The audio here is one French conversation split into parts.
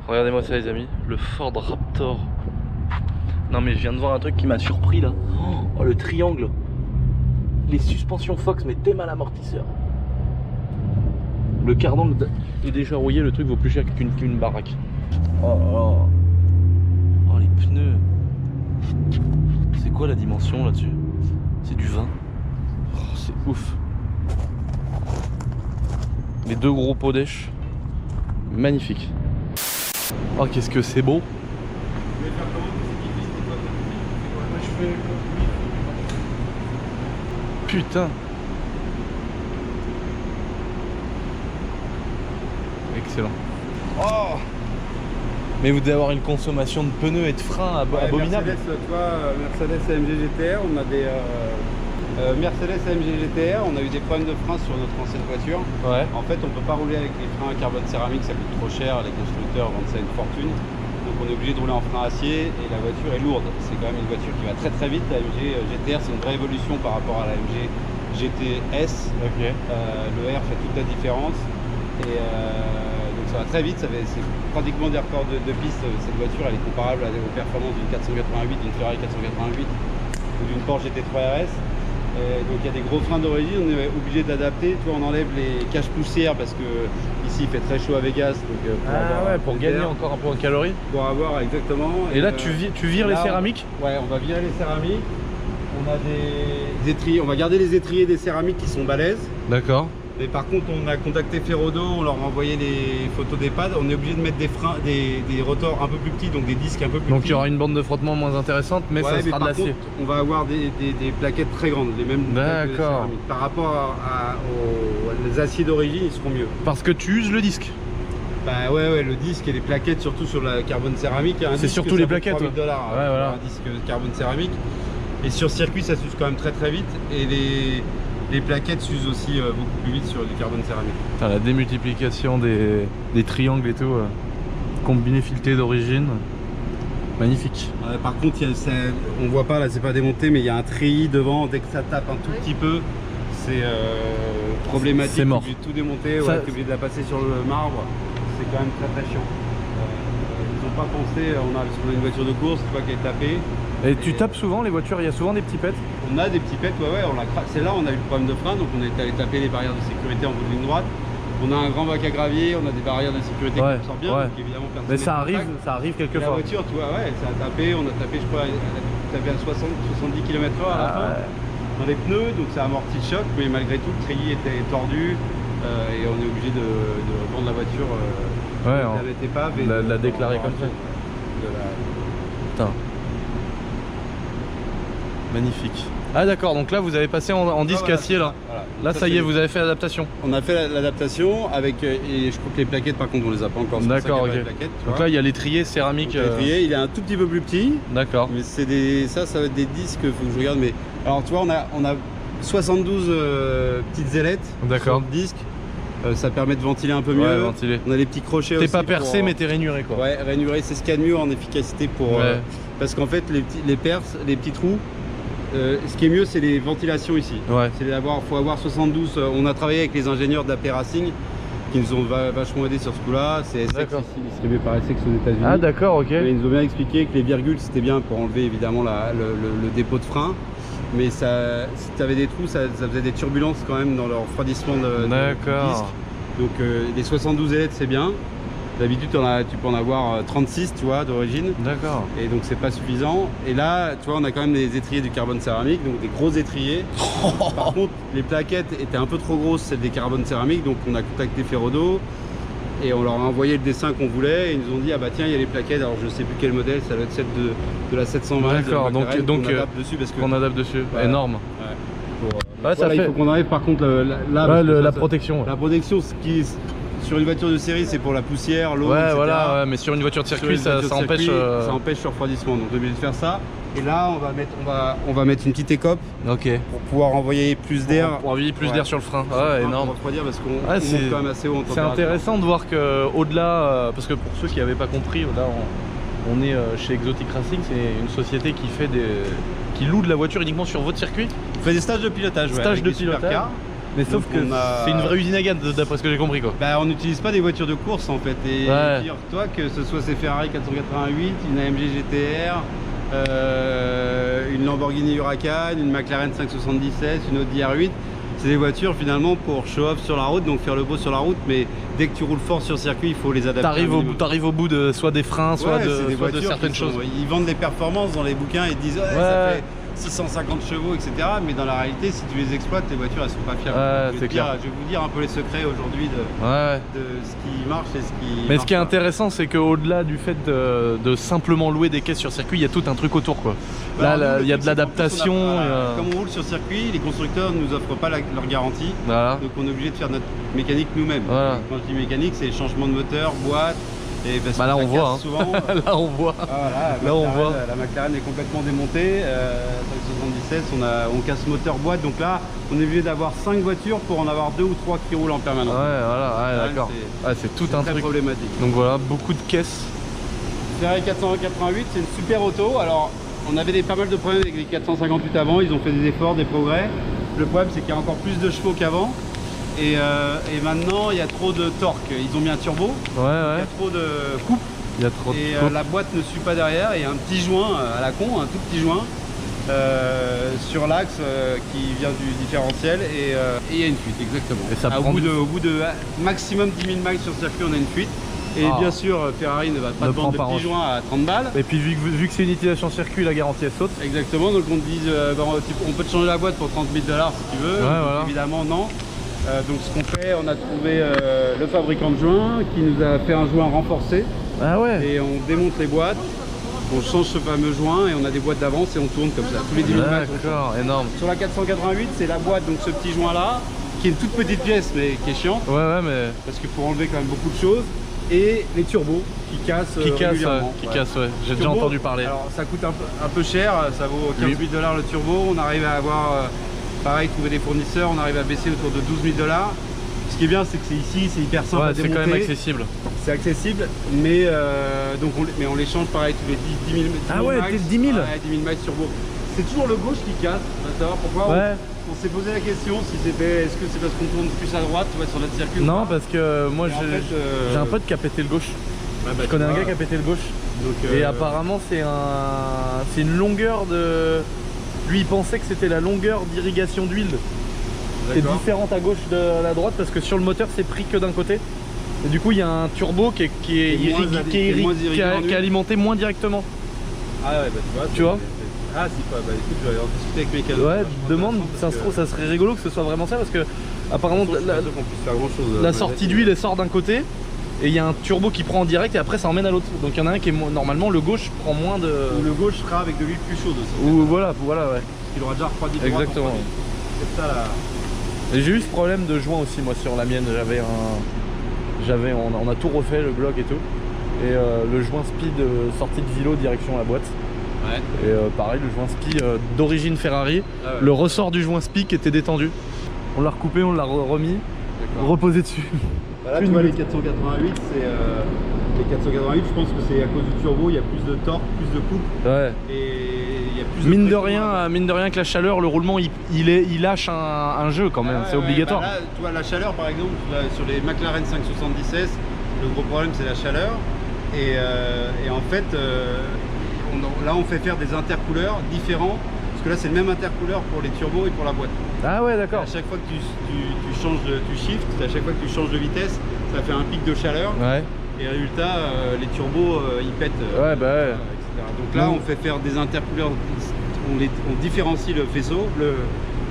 Regardez-moi ça les amis, le Ford Raptor. Non mais je viens de voir un truc qui m'a surpris là. Oh le triangle. Les suspensions Fox mais t'es mal amortisseur. Le cardan est déjà rouillé, le truc vaut plus cher qu'une baraque. Oh les pneus. C'est quoi la dimension là-dessus? C'est du 20. Oh, c'est ouf. Les deux gros pots d'èche. Magnifique. Oh qu'est-ce que c'est beau. Putain. Excellent. Oh. Mais vous devez avoir une consommation de pneus et de freins abominable. Mercedes, tu vois, Mercedes AMG GTR, on a des Mercedes AMG GTR, on a eu des problèmes de frein sur notre ancienne voiture. Ouais. En fait, on peut pas rouler avec les freins à carbone céramique, ça coûte trop cher, les constructeurs vendent ça une fortune. Donc on est obligé de rouler en frein acier et la voiture est lourde. C'est quand même une voiture qui va très très vite. La AMG GTR, c'est une vraie évolution par rapport à la AMG GTS. Ok. Le R fait toute la différence. Et donc ça va très vite, c'est pratiquement des records de piste. Cette voiture elle est comparable aux performances d'une 488, d'une Ferrari 488 ou d'une Porsche GT3 RS. Donc il y a des gros freins d'origine, on est obligé d'adapter. Tu vois, on enlève les caches poussières parce que ici il fait très chaud à Vegas. Donc, pour gagner encore un peu en calories. Pour avoir exactement. Et là tu vires les céramiques. Ouais, on va virer les céramiques. On a des étriers, on va garder les étriers des céramiques qui sont balèzes. D'accord. Mais par contre, on a contacté Ferrodo, on leur a envoyé les photos des pads. On est obligé de mettre des freins, des rotors un peu plus petits, donc des disques un peu plus petits. Donc il y aura une bande de frottement moins intéressante, mais ça sera de l'acier. On va avoir des plaquettes très grandes, les mêmes. D'accord. Par rapport aux aciers d'origine, ils seront mieux. Parce que tu uses le disque. Bah ouais, le disque et les plaquettes, surtout sur la carbone céramique. C'est surtout les plaquettes. $3 000 voilà. Un disque carbone céramique. Et sur circuit, ça s'use quand même très très vite. Et les plaquettes s'usent aussi beaucoup plus vite sur du carbone céramique. Putain, la démultiplication des triangles et tout, combiné fileté d'origine, magnifique. Par contre, on voit pas là, c'est pas démonté, mais il y a un treillis devant. Dès que ça tape un tout petit peu, c'est problématique. C'est mort. T'es obligé de tout démonter, Ça... t'es obligé de la passer sur le marbre. C'est quand même très très chiant. Ils n'ont pas pensé, on a une voiture de course, tu vois, qui est tapée. Et tu tapes souvent les voitures, il y a souvent des petits pets? On a des petits pets, ouais, c'est là on a eu le problème de frein, donc on est allé taper les barrières de sécurité en bout de ligne droite. On a un grand bac à gravier, on a des barrières de sécurité qui sortent bien, donc évidemment personne. Mais ça arrive quelquefois. La voiture, tu vois, ouais, ça a tapé, on a tapé, je crois, elle a tapé à 70 km/h à la fin, dans les pneus, donc ça a amorti le choc, mais malgré tout, le treillis était tordu, et on est obligé de vendre la voiture, la déclarer comme ça. Putain. Magnifique. Ah d'accord, donc là vous avez passé en disque acier là. Voilà. Là ça y est, vous avez fait l'adaptation. On a fait l'adaptation avec, et je crois que les plaquettes par contre on les a pas encore. D'accord, ok. Donc là il y a l'étrier céramique. L'étrier il est un tout petit peu plus petit. D'accord. Mais c'est ça va être des disques, faut que je regarde. Mais alors tu vois on a 72 petites ailettes sur le disque. Ça permet de ventiler un peu mieux. Ouais, ventiler. On a les petits crochets aussi. T'es pas percé mais t'es rainuré quoi. Ouais, rainuré, c'est ce qu'il y a de mieux en efficacité pour. Parce qu'en fait les perces, les petits trous. Ce qui est mieux, c'est les ventilations ici. Ouais. Faut avoir 72. On a travaillé avec les ingénieurs d'AP Racing qui nous ont vachement aidé sur ce coup-là. C'est Essex ici, distribué par Essex aux États-Unis. Ah d'accord, ok. Et ils nous ont bien expliqué que les virgules c'était bien pour enlever évidemment le dépôt de frein. Mais si tu avais des trous, ça faisait des turbulences quand même dans le refroidissement du disque. Donc les 72 ailettes c'est bien. D'habitude tu peux en avoir 36 tu vois d'origine. D'accord. Et donc c'est pas suffisant. Et là tu vois on a quand même des étriers du carbone céramique, donc des gros étriers. Par contre les plaquettes étaient un peu trop grosses, celles des carbone céramique, donc on a contacté Ferrodo et on leur a envoyé le dessin qu'on voulait et ils nous ont dit ah bah tiens il y a les plaquettes, alors je sais plus quel modèle, ça doit être celle de la 720. D'accord, donc on adapte dessus parce qu'on adapte dessus, voilà. Énorme. Ouais. Ça fait... Il faut qu'on enlève par contre la protection. La protection, ce qui est... Sur une voiture de série, c'est pour la poussière, l'eau, etc. Voilà, mais sur une voiture de circuit, ça empêche. Ça empêche le refroidissement, donc on est obligé de faire ça. Et là, on va mettre une petite écope pour pouvoir envoyer plus d'air. Pour envoyer plus d'air sur le frein. Énorme. On va refroidir parce qu'on monte quand même assez haut en température. C'est intéressant de voir qu'au-delà, parce que pour ceux qui n'avaient pas compris, là on est chez Exotic Racing, c'est une société qui loue de la voiture uniquement sur votre circuit. On fait des stages de pilotage. Stages de pilotage. Mais sauf que c'est une vraie usine à gaz d'après ce que j'ai compris quoi. Bah, on n'utilise pas des voitures de course en fait. Et dire-toi que ce soit ces Ferrari 488, une AMG GTR, une Lamborghini Huracan, une McLaren 577, une Audi R8, c'est des voitures finalement pour show off sur la route, donc faire le beau sur la route, mais dès que tu roules fort sur circuit, il faut les adapter. T'arrives au bout de soit des freins, soit de certaines choses. Ils vendent des performances dans les bouquins, ils disent ça fait 650 chevaux, etc. Mais dans la réalité, si tu les exploites, les voitures elles sont pas fiables. Je vais vous dire un peu les secrets aujourd'hui de ce qui marche et ce qui. Mais ce qui est intéressant, c'est qu'au-delà du fait de simplement louer des caisses sur circuit, il y a tout un truc autour quoi. Là, il y a de l'adaptation. Comme on roule sur circuit, les constructeurs ne nous offrent pas leur garantie. Donc on est obligé de faire notre mécanique nous-mêmes. Quand je dis mécanique, c'est changement de moteur, boîte. Et parce là on voit, souvent, là on voit. La McLaren est complètement démontée. 577, on casse moteur boîte. Donc là, on est obligé d'avoir 5 voitures pour en avoir 2 ou 3 qui roulent en permanence. D'accord. C'est tout un très truc problématique. Donc voilà, beaucoup de caisses. Ferrari 488, c'est une super auto. Alors, on avait pas mal de problèmes avec les 458 avant. Ils ont fait des efforts, des progrès. Le problème, c'est qu'il y a encore plus de chevaux qu'avant. Et maintenant il y a trop de torque, ils ont mis un turbo, il y a trop de coupe, la boîte ne suit pas derrière, et un petit joint à la con, un tout petit joint sur l'axe qui vient du différentiel, et il y a une fuite exactement. Et ça au bout de maximum 10 000 miles sur circuit, on a une fuite. Et bien sûr, Ferrari ne va pas te vendre le petit joint à 30 balles. Et puis vu que c'est une utilisation circuit, la garantie elle saute. Exactement, donc on te dit on peut te changer la boîte pour 30 000 $ si tu veux, évidemment non. Donc ce qu'on fait, on a trouvé le fabricant de joints qui nous a fait un joint renforcé. Et on démonte les boîtes, on change ce fameux joint et on a des boîtes d'avance et on tourne comme ça tous les 10 000 mètres. D'accord, énorme. Sur la 488, c'est la boîte, donc ce petit joint là, qui est une toute petite pièce mais qui est chiante. Mais parce qu'il faut enlever quand même beaucoup de choses. Et les turbos qui cassent régulièrement. J'ai déjà entendu parler. Alors ça coûte un peu cher, ça vaut 15 000 $ le turbo. On arrive à avoir pareil, trouver des fournisseurs, on arrive à baisser autour de 12 000 $. Ce qui est bien, c'est que c'est ici, c'est hyper simple à démonter. C'est quand même accessible. C'est accessible, mais on les change pareil tous les 10 000 10 000 miles turbo. C'est toujours le gauche qui casse, on va savoir pourquoi. On s'est posé la question si c'était, est-ce que c'est parce qu'on tourne plus à droite sur notre circuit? Non, parce que moi j'ai un pote qui a pété le gauche. Je connais un gars qui a pété le gauche. Et apparemment c'est une longueur de... Lui il pensait que c'était la longueur d'irrigation d'huile qui est différente à gauche de la droite, parce que sur le moteur c'est pris que d'un côté. Et du coup il y a un turbo qui est alimenté moins directement. Tu vois Ah si, écoute, je vais en discuter avec mes cadeaux. Demande, ça serait rigolo que ce soit vraiment ça, parce que apparemment la sortie d'huile elle sort d'un côté et il y a un turbo qui prend en direct et après ça emmène à l'autre. Donc il y en a un qui est normalement le gauche prend moins de... Ou le gauche sera avec de l'huile plus chaude aussi. Ou voilà Il aura déjà refroidi. Exactement. C'est ça là. J'ai eu ce problème de joint aussi moi sur la mienne. On a tout refait, le bloc et tout. Et le joint speed sorti de Vilo direction la boîte. Et pareil, le joint spi d'origine Ferrari, le ressort du joint spi qui était détendu. On l'a recoupé, on l'a remis, reposé dessus. Là tu vois les 488, les 488, je pense que c'est à cause du turbo, il y a plus de torque, plus de coupe. Et il y a plus mine de rien que la chaleur, le roulement il lâche un jeu quand même, c'est obligatoire. Là, tu vois la chaleur par exemple, sur les McLaren 576, le gros problème c'est la chaleur. Et en fait, là on fait faire des intercooleurs différents, parce que là c'est le même intercooleur pour les turbos et pour la boîte. Ah ouais, d'accord. À chaque fois que tu changes tu shift, à chaque fois que tu changes de vitesse, ça fait un pic de chaleur. Et résultat, les turbos ils pètent. Etc. Donc là on fait faire des intercooleurs, on différencie le faisceau, le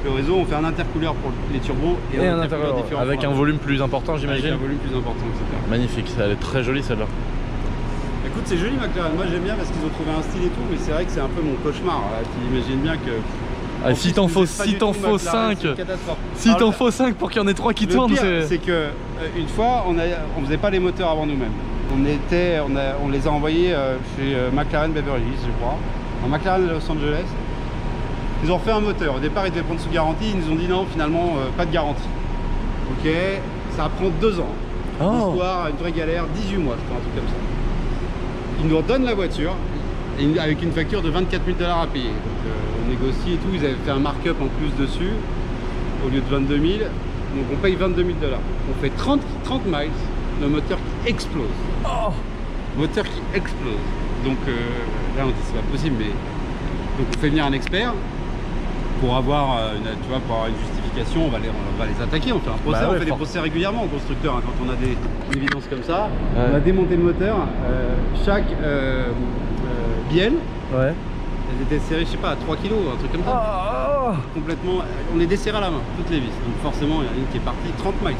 réseau, on fait un intercooleur pour les turbos et un intercooleur différent avec un volume plus important, j'imagine. Avec un volume plus important, etc. Magnifique, elle est très jolie celle-là. Écoute, c'est joli McLaren, moi j'aime bien parce qu'ils ont trouvé un style et tout, mais c'est vrai que c'est un peu mon cauchemar. Tu imagines bien que... si t'en faut 5 pour qu'il y en ait 3 qui tournent, c'est que une fois on faisait pas les moteurs avant nous-mêmes. On les a envoyés chez McLaren Beverly Hills, je crois, en McLaren Los Angeles. Ils ont refait un moteur. Au départ ils devaient prendre sous garantie, ils nous ont dit non, finalement pas de garantie. Ok, ça prend 2 ans. L'histoire, une vraie galère, 18 mois je crois, un truc comme ça. Ils nous redonnent la voiture avec une facture de 24 000 $ à payer. Donc on négocie et tout, ils avaient fait un markup en plus dessus au lieu de 22 000. donc on paye 22 000 $. On fait 30 miles, le moteur qui explose. Oh. Moteur qui explose. Donc là on dit c'est pas possible, mais donc on fait venir un expert pour avoir une justification. On va les attaquer, on fait un procès, on fait des procès régulièrement au constructeur, hein, quand on a des évidences comme ça. Ouais. On a démonté le moteur, chaque bielle, ouais. Elles étaient serrées, je sais pas, à 3 kg, un truc comme ça. Complètement, on les desserrait à la main, toutes les vis. Donc forcément, il y en a une qui est partie 30 miles.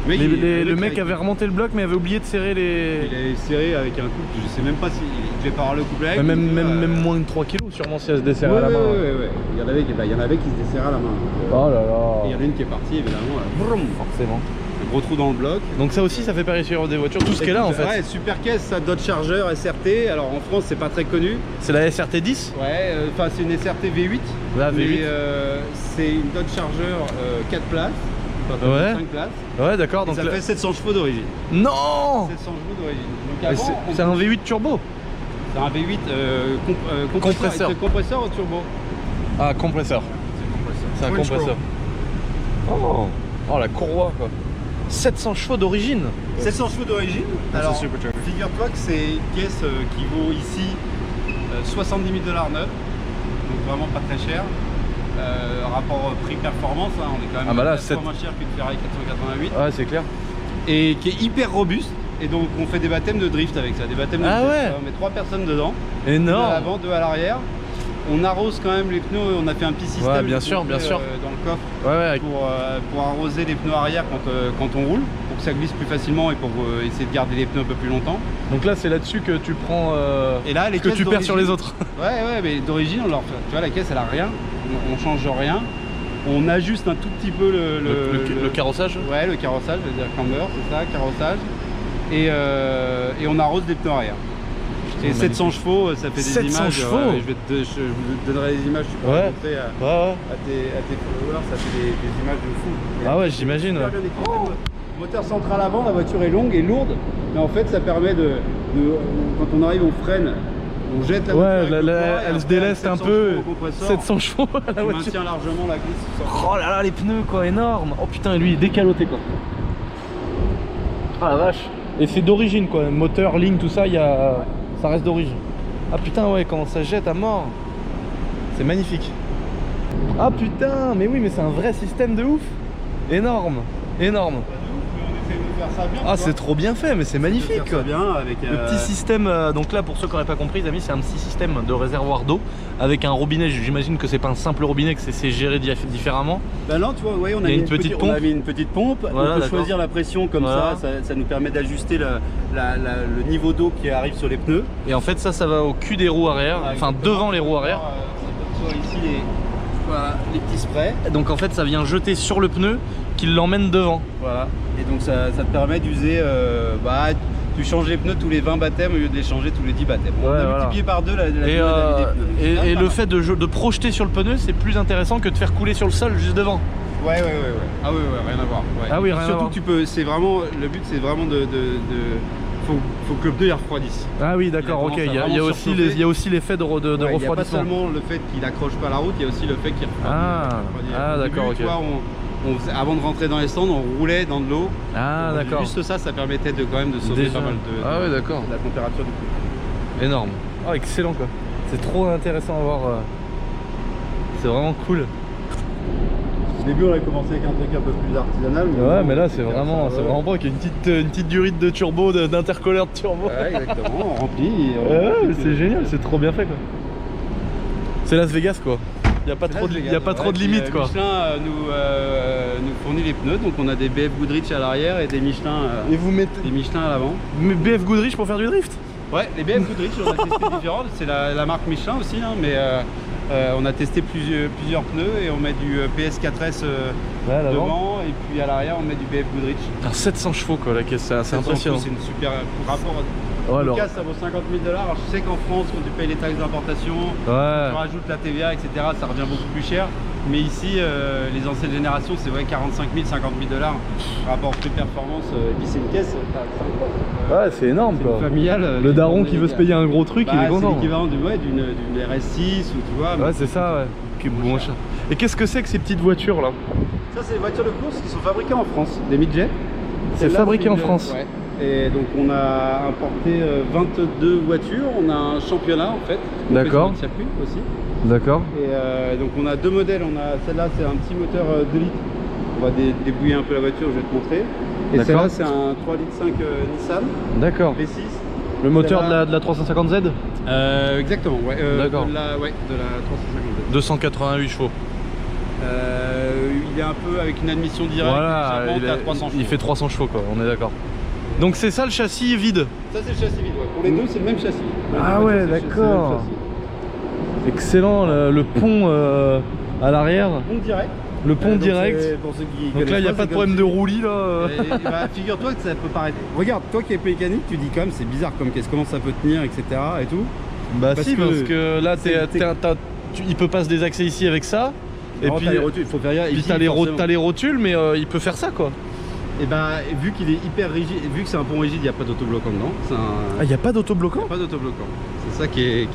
Mais le mec avait remonté le bloc, mais avait oublié de serrer les... Il avait serré avec un couple, je sais même pas s'il devait pas avoir le couple avec. Même moins de 3 kg, sûrement, si elle se desserrait à la main. Ouais. Il y en avait qui se desserraient à la main. Oh là là. Et il y en a une qui est partie, évidemment. Forcément. Un gros trou dans le bloc. Donc ça aussi, ça fait pareil sur des voitures, tout ce qui est là en fait. Ouais, super caisse, ça, Dodge Charger SRT. Alors en France, c'est pas très connu. C'est la SRT 10. Ouais, enfin c'est une SRT V8. La V8. Mais c'est une Dodge Charger 4 places. Ouais. 5 places. Ouais, d'accord. Donc ça fait 700 chevaux d'origine. Non. 700 chevaux d'origine. C'est un V8 turbo. C'est un V8 compresseur. C'est compresseur ou turbo? Ah, compresseur. C'est un compresseur. Oh, la courroie quoi. 700 chevaux d'origine. 700 chevaux d'origine. Alors, figure-toi que c'est une pièce qui vaut ici 70 000 $ neuf. Donc vraiment pas très cher. Rapport prix-performance, hein, on est quand même là, moins cher qu'une Ferrari 488. Ouais, c'est clair. Et qui est hyper robuste. Et donc on fait des baptêmes de drift avec ça. Des baptêmes de drift. Ouais. On met 3 personnes dedans. Énorme. 2 à l'avant, 2 à l'arrière. On arrose quand même les pneus, on a fait un petit système bien sûr. dans le coffre pour arroser les pneus arrière quand on roule, pour que ça glisse plus facilement et pour essayer de garder les pneus un peu plus longtemps. Donc là c'est là-dessus que tu prends et là, les que tu perds sur les autres. Ouais, mais d'origine on leur fait, tu vois, la caisse elle a rien, on change rien, on ajuste un tout petit peu le carrossage. Ouais, le carrossage, je veux dire camber, c'est ça, carrossage, et on arrose des pneus arrière. Et 700 chevaux, ça fait des 700 images. Chevaux. Je vous donnerai les images, tu peux montrer à tes followers, ça fait des images de fou. Ah ouais, j'imagine. Moteur central avant, la voiture est longue et lourde, mais en fait ça permet quand on arrive, on freine, on jette la voiture. Elle se déleste un peu. 700 chevaux à la voiture. Maintient largement la glisse. Oh là là, les pneus quoi, énorme. Oh putain, lui il est décaloté quoi. Ah la vache. Et c'est d'origine quoi, moteur, ligne, tout ça, ça reste d'origine. Ah putain ouais, quand ça jette à mort. C'est magnifique. Ah putain, mais oui, mais c'est un vrai système de ouf. Énorme. Ah c'est trop bien fait, mais c'est magnifique quoi. Bien avec le petit système, donc là pour ceux qui n'auraient pas compris les amis, c'est un petit système de réservoir d'eau avec un robinet. J'imagine que c'est pas un simple robinet, que c'est géré différemment. Bah non, tu vois, ouais, on a mis une petite pompe. On a mis une petite pompe, voilà, on peut choisir la pression comme ça nous permet d'ajuster le niveau d'eau qui arrive sur les pneus. Et en fait ça va au cul des roues arrière, enfin devant les roues arrière. Ici les petits sprays. Donc en fait ça vient jeter sur le pneu qui l'emmène devant. Voilà. Et donc ça te permet d'user, tu changes les pneus tous les 20 baptêmes au lieu de les changer tous les 10 baptêmes. On a multiplié par 2 la durée de vie des pneus. Et le fait de projeter sur le pneu, c'est plus intéressant que de faire couler sur le sol juste devant. Ouais. Ah ouais, rien à voir. Ouais. Ah oui, rien surtout à voir. tu peux, c'est vraiment, le but c'est vraiment faut que le pneu il refroidisse. Ah oui, d'accord, ok. Il y a aussi l'effet de refroidissement. Il n'y a pas seulement le fait qu'il accroche pas la route, il y a aussi le fait qu'il refroidisse. Ah d'accord, ok. Tu vois, avant de rentrer dans les stands, on roulait dans de l'eau. Ah d'accord. Juste ça permettait quand même de sauver pas mal de la température du pneu. Énorme. Oh excellent quoi. C'est trop intéressant à voir. C'est vraiment cool. Au début on a commencé avec un truc un peu plus artisanal. Mais là c'est vraiment bon qu'il y a une petite durite de turbo, d'intercooleur de turbo. Ouais, exactement, on remplit. C'est génial, c'est trop bien fait quoi. C'est Las Vegas quoi. Il n'y a pas trop de limites quoi. Michelin nous fournit les pneus, donc on a des BF Goodrich à l'arrière et des Michelin, des Michelin à l'avant. Mais BF Goodrich pour faire du drift? Ouais, les BF Goodrich on a testé différentes, c'est la marque Michelin aussi, hein, mais on a testé plusieurs pneus et on met du PS4S devant et puis à l'arrière on met du BF Goodrich. 700 chevaux quoi la caisse, c'est impressionnant. C'est une super rapport Ouais, Le alors. casque, ça vaut 50 000 $. Alors je sais qu'en France, quand tu payes les taxes d'importation, Ouais. tu rajoutes la TVA, etc., ça revient beaucoup plus cher. Mais ici, les anciennes générations, c'est vrai 45 000, 50 000 $. Rapport prix-performance, et puis c'est une caisse, t'as 5 Ouais, c'est énorme quoi. familiale. Le daron qui veut se payer un gros truc, il est C'est content. l'équivalent d'une RS6 ou tu vois. Ouais, c'est ça, ouais. Qui est moins cher. Et qu'est-ce que c'est que ces petites voitures là? Ça, c'est des voitures de course qui sont fabriquées en France, des midgets. C'est Celle-là, fabriqué en une- France. ouais. Et donc on a importé 22 voitures, on a un championnat en fait. On fait D'accord. sur notre circuit aussi. D'accord. Et donc on a deux modèles, on a celle-là c'est un petit moteur 2 litres. On va débouiller un peu la voiture, je vais te montrer. Et D'accord. celle-là c'est un 3 litres 5 Nissan D'accord. V6. Le moteur de Celle-là- la 350Z? Exactement, ouais. D'accord. De la 350. 288 chevaux. Il est un peu avec une admission directe, Voilà, il à 300 il chevaux. fait 300 chevaux quoi, on est d'accord. Donc c'est ça le châssis vide? Ça c'est le châssis vide, ouais. Pour les deux c'est le même châssis. Pour les Ah deux ouais, voitures, c'est le d'accord. même châssis. Excellent, le pont à l'arrière. Pont direct. Le pont Donc, direct. c'est- pour ceux qui Donc là connaissent il n'y a pas c'est de problème comme de si- roulis là. Bah, figure-toi que ça peut paraître. Regarde, toi qui es mécanique, tu dis quand même c'est bizarre comme caisse, comment ça peut tenir, etc. et tout. Bah Parce si, que parce que là il peut pas se désaxer ici avec ça. Et Alors, puis, t'as les rotules, il faut faire gaffe. puis Ici, t'as forcément. les rotules, mais il peut faire ça quoi. Et bah vu qu'il est hyper rigide, vu que c'est un pont rigide, il n'y a pas d'autobloquant dedans. C'est un... Ah, il n'y a pas d'autobloquant? Pas d'autobloquant. C'est ça qui est.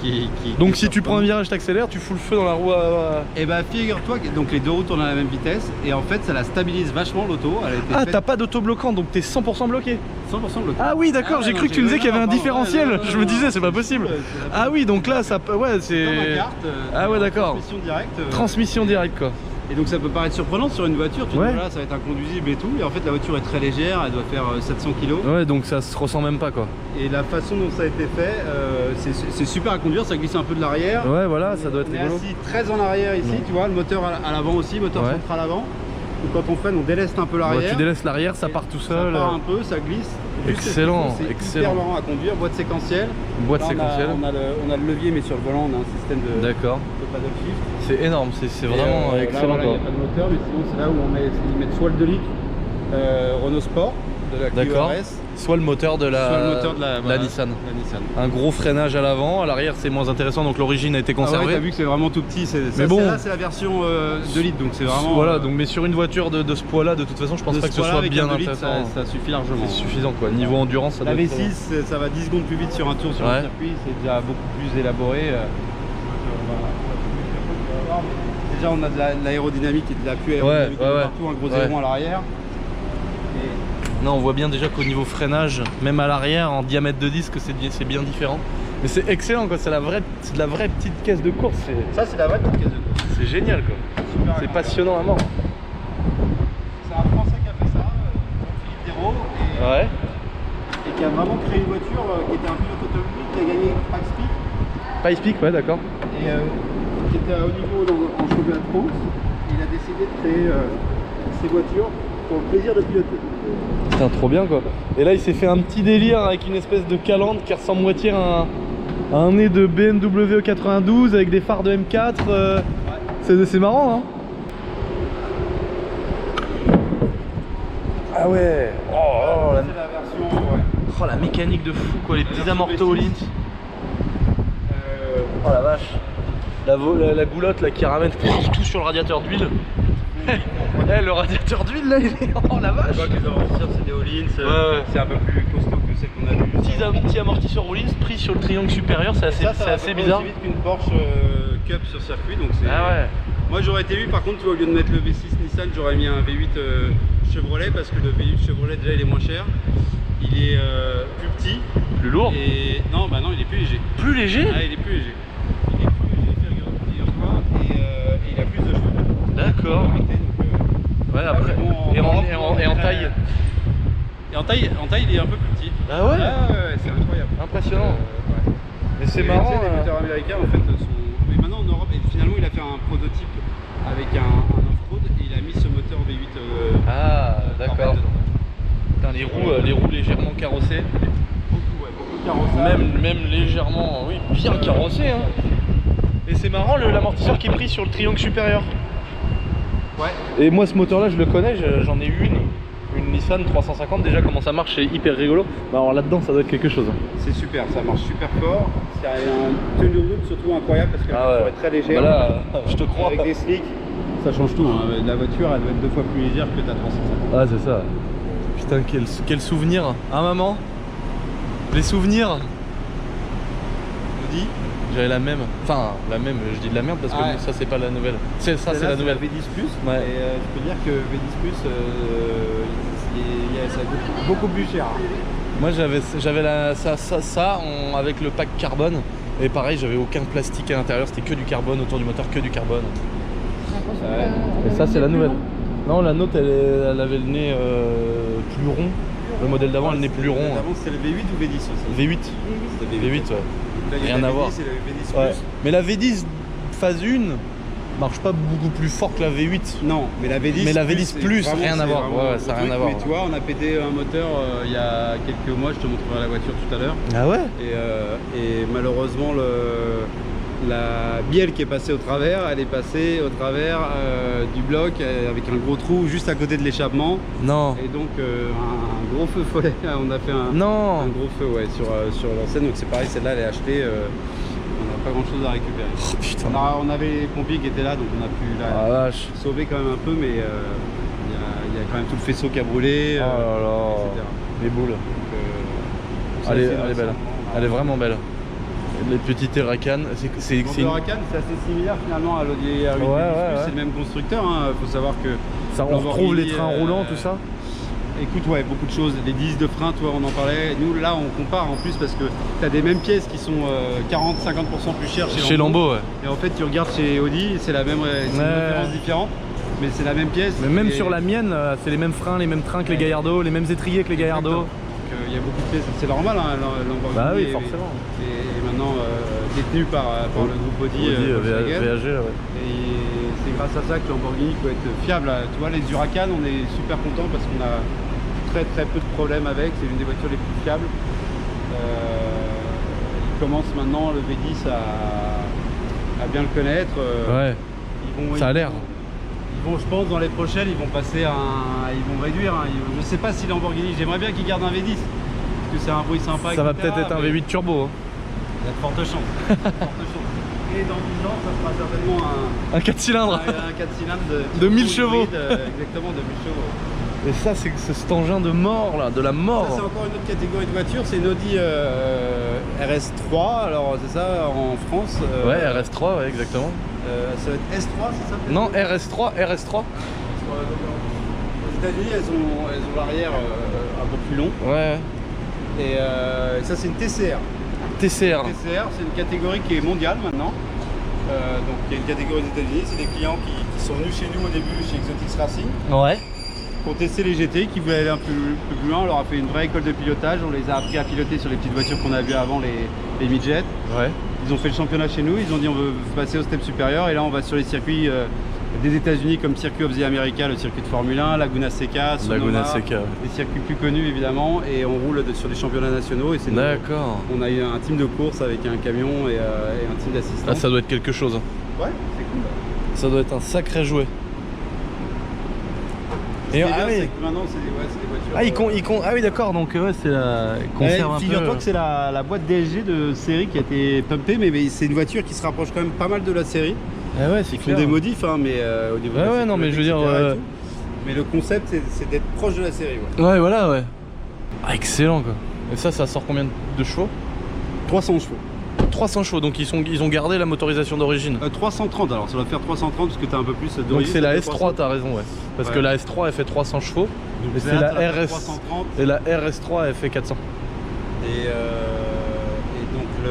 Donc si tu prends un virage, t'accélères, tu fous le feu dans la roue à... Et bah figure-toi que donc les deux roues tournent à la même vitesse et en fait ça la stabilise vachement l'auto. Elle a été Ah, faite t'as pas d'autobloquant, donc t'es 100% bloqué. 100% bloqué. Ah oui, d'accord, Ah ouais, j'ai non, cru que tu me disais qu'il y avait un pardon, différentiel. ouais, non, Je non, me non, disais, non, c'est pas possible. c'est Ah oui, donc là, ça peut... Ouais, c'est... comme un kart, Ah ouais, d'accord. transmission directe. Transmission directe quoi. Et donc ça peut paraître surprenant sur une voiture, tu te Ouais. dis voilà ça va être inconduisible et tout, et en fait la voiture est très légère, elle doit faire 700 kg. Ouais, donc ça se ressent même pas quoi. Et la façon dont ça a été fait, c'est super à conduire, ça glisse un peu de l'arrière. Ouais, voilà, ça doit être On est rigolo. assis très en arrière ici, Ouais. tu vois, le moteur à l'avant aussi, moteur Ouais. central avant. Donc quand on freine, on déleste un peu Ouais, l'arrière. tu délaisses l'arrière, ça part tout seul. Ça part un peu, ça glisse. Juste Excellent, c'est excellent. hyper marrant à conduire, boîte séquentielle. Boîte Là, séquentielle. On a le levier, mais sur le volant, on a un système de D'accord. paddle shift. C'est énorme, c'est vraiment Et, là, excellent voilà, il quoi. n'y a pas de moteur, mais sinon c'est là où ils mettent soit le 2 litres Renault Sport de la Clio D'accord. RS, Soit le moteur de la, soit le moteur de la, voilà, Nissan. la Nissan. Un gros freinage à l'avant, à l'arrière c'est moins intéressant, donc l'origine a été Ah ouais, conservée. t'as vu que c'est vraiment tout petit, Mais bon. là c'est la version 2 litres, donc c'est vraiment... Voilà, donc mais sur une voiture de ce poids là, de toute façon je pense de pas que ce poids-là, soit avec bien un 2 litres, intéressant. ça suffit largement. C'est suffisant quoi, niveau endurance ça La doit être V6, ça va 10 secondes plus vite sur un tour sur Ouais. le circuit, c'est déjà beaucoup plus élaboré. Déjà on a de l'aérodynamique et de l'appui aérodynamique ouais, ouais. partout, un gros Ouais. aileron à l'arrière. Non, on voit bien déjà qu'au niveau freinage, même à l'arrière, en diamètre de disque, c'est bien différent. Mais c'est excellent quoi, c'est de la vraie petite caisse de course, Ça c'est la vraie petite caisse de course. c'est génial quoi. Super C'est agréable. passionnant à mort. C'est un Français qui a fait ça, Jean-Philippe Dérault, et qui a vraiment créé une voiture qui était un pilote automobile qui a gagné Max Peak Pice Peak, ouais d'accord. et qui était à haut niveau en championnat de France. Il a décidé de créer ces voitures pour le plaisir de piloter. Putain, trop bien quoi. Et là il s'est fait un petit délire avec une espèce de calandre qui ressemble moitié à un nez de BMW 92 avec des phares de M4. C'est marrant hein. Ah ouais. Oh, la... C'est la version... ouais. Oh, la mécanique de fou quoi, les petits version amortos V6. Lynx. Oh la vache. La goulotte là qui ramène tout sur le radiateur d'huile. Eh, le radiateur d'huile là il est... Oh la vache. Je vois que les amortisseurs c'est des Hollins, Ouais. c'est un peu plus costaud que celle qu'on a vue. Petit amortisseur Rollins pris sur le triangle supérieur, c'est assez, Ça c'est va assez à peu près bizarre. aussi vite qu'une Porsche Cup sur circuit, donc c'est... Ah ouais. Moi j'aurais été vu par contre, tu vois, au lieu de mettre le V6 Nissan, j'aurais mis un V8 Chevrolet parce que le V8 Chevrolet déjà il est moins cher, il est plus petit Plus lourd. et non bah non il est plus léger. Plus léger. Ah il est plus léger. Il est plus léger, figure-toi, et il a plus de cheveux. D'accord. Ouais après. Et en taille. Et en taille il est un peu plus petit. Ah ouais. Ouais, c'est incroyable. Impressionnant. Ouais. Mais c'est Et marrant. tu sais, les moteurs américains en fait sont... Mais maintenant en Europe, et finalement il a fait un prototype avec un off-road et il a mis ce moteur V8 Ah d'accord. dedans. Putain, les roues légèrement carrossées. Beaucoup de carrossage. Même légèrement, oui, bien carrossées hein. Et c'est marrant l'amortisseur qui est pris sur le triangle supérieur. Ouais. Et moi ce moteur là je le connais, j'en ai eu une Nissan 350 déjà comment ça marche, c'est hyper rigolo. Bah alors là-dedans ça doit être quelque chose. C'est super, ça marche super fort. C'est un tenue de route surtout incroyable parce qu'elle est très légère. Bah là, je te crois. Avec des slicks, ça change tout. Hein. La voiture, elle doit être 2 fois plus légère que ta 350. Ah c'est ça. Putain quel souvenir. Hein maman? Les souvenirs. Audi. J'avais la même. Enfin la même, je dis de la merde parce que ça c'est pas la nouvelle. Ça c'est la nouvelle. V10 Plus. Ouais. Et je peux dire que V10 Plus, ça coûte beaucoup plus cher. Moi j'avais ça avec le pack carbone. Et pareil j'avais aucun plastique à l'intérieur, c'était que du carbone autour du moteur, que du carbone. Ouais. Et ça c'est la nouvelle. Non la nôtre elle avait le nez plus rond. Le modèle d'avant le nez plus rond. Avant c'était le V8 ou V10 aussi? V8. C'était V8 ouais. Là, Rien à voir. C'est le V10 Ouais. Plus. Mais la V10 phase 1 marche pas beaucoup plus fort que la V8. Non, mais la V10 Mais la V10 Plus, vraiment, rien à voir. vraiment Ouais, ça a le rien à truc. voir. Mais tu vois, on a pété un moteur il y a quelques mois, je te montrerai la voiture tout à l'heure. Ah ouais? Et malheureusement, la bielle qui est passée au travers, elle est passée au travers du bloc avec un gros trou juste à côté de l'échappement. Non. Et donc un gros feu follet. On a fait un gros feu ouais, sur l'enseigne. Donc c'est pareil, celle-là elle est achetée. On n'a pas grand chose à récupérer. Oh, putain. On avait les pompiers qui étaient là, donc on a pu sauver quand même un peu, mais il y a quand même tout le faisceau qui a brûlé, Oh là là. etc. Les boules. Donc, Elle est belle. Elle est vraiment belle. Les petites Huracan, c'est Le Huracan, c'est assez similaire finalement à l'Audi R8. C'est le même constructeur. Il faut savoir que ça, on retrouve les trains roulants, tout ça. Écoute, ouais, beaucoup de choses. Les disques de frein, toi, on en parlait. Nous, là, on compare en plus parce que tu as des mêmes pièces qui sont 40-50% plus chères chez Lambo. Ouais. Et en fait, tu regardes chez Audi, c'est la même, c'est une référence différente, mais c'est la même pièce. Mais même sur la mienne, c'est les mêmes freins, les mêmes trains que les Gallardo, les mêmes étriers que les Gallardo. Donc il y a beaucoup de pièces, c'est normal, hein, Lamborghini. Bah oui, forcément. Et maintenant détenu par le groupe Audi, VAG, ouais. Et c'est grâce à ça que Lamborghini peut être fiable. Tu vois, les Huracan, on est super content parce qu'on a très peu de problèmes avec, c'est une des voitures les plus fiables. Ils commencent maintenant le V10 à bien le connaître. Ouais. Ça a l'air. Je pense dans les prochaines, ils vont passer ils vont réduire. Je sais pas si Lamborghini, j'aimerais bien qu'ils gardent un V10 parce que c'est un bruit sympa. Ça va peut-être être un V8 turbo. Hein. Il y a de fortes chances. Et dans 10 ans, ça sera certainement un 4 cylindres. Un 4 cylindres de 1000 chevaux. Exactement, de 1000 chevaux. Et ça, c'est cet engin de mort là, de la mort. Ça, c'est encore une autre catégorie de voiture, c'est une Audi RS3, alors c'est ça en France. Ouais, RS3, ouais, exactement. Ça va être S3, c'est ça? Non, RS3. Aux États-Unis, elles ont l'arrière un peu plus long. Ouais. Et ça, c'est une TCR. TCR. TCR, c'est une catégorie qui est mondiale maintenant. Donc il y a une catégorie aux États-Unis, c'est des clients qui sont venus chez nous au début, chez Exotix Racing. Ouais. Pour tester les GT, qui voulaient aller un peu plus loin. On leur a fait une vraie école de pilotage, on les a appris à piloter sur les petites voitures qu'on a vues avant, les midgets. Ouais. Ils ont fait le championnat chez nous, ils ont dit on veut passer au step supérieur et là on va sur les circuits des États-Unis comme Circuit of the America, le circuit de Formule 1, Laguna Seca, Sonoma, des circuits plus connus évidemment, et on roule sur des championnats nationaux. Et c'est d'accord. On a eu un team de course avec un camion et un team d'assistants. Ah, ça doit être quelque chose. Ouais, c'est cool. Ça doit être un sacré jouet. Et maintenant c'est des voitures. Ah oui d'accord, donc ouais, c'est la conserve. Figure-toi que c'est la boîte DSG de série qui a été pumpée, mais c'est une voiture qui se rapproche quand même pas mal de la série. Ah ouais, ils font des modifs, hein, mais au niveau de la non, mais je veux dire. Mais le concept c'est d'être proche de la série. Ouais, voilà, ouais. Ah, excellent quoi. Et ça sort combien de chevaux? 300 chevaux. 300 chevaux, donc ils ont gardé la motorisation d'origine. 330, alors ça doit faire 330 parce que t'as un peu plus d'origine. Donc c'est la S3, t'as raison, ouais. Parce que la S3 elle fait 300 chevaux. Donc et c'est la RS 330. Et la RS3 elle fait 400. Et donc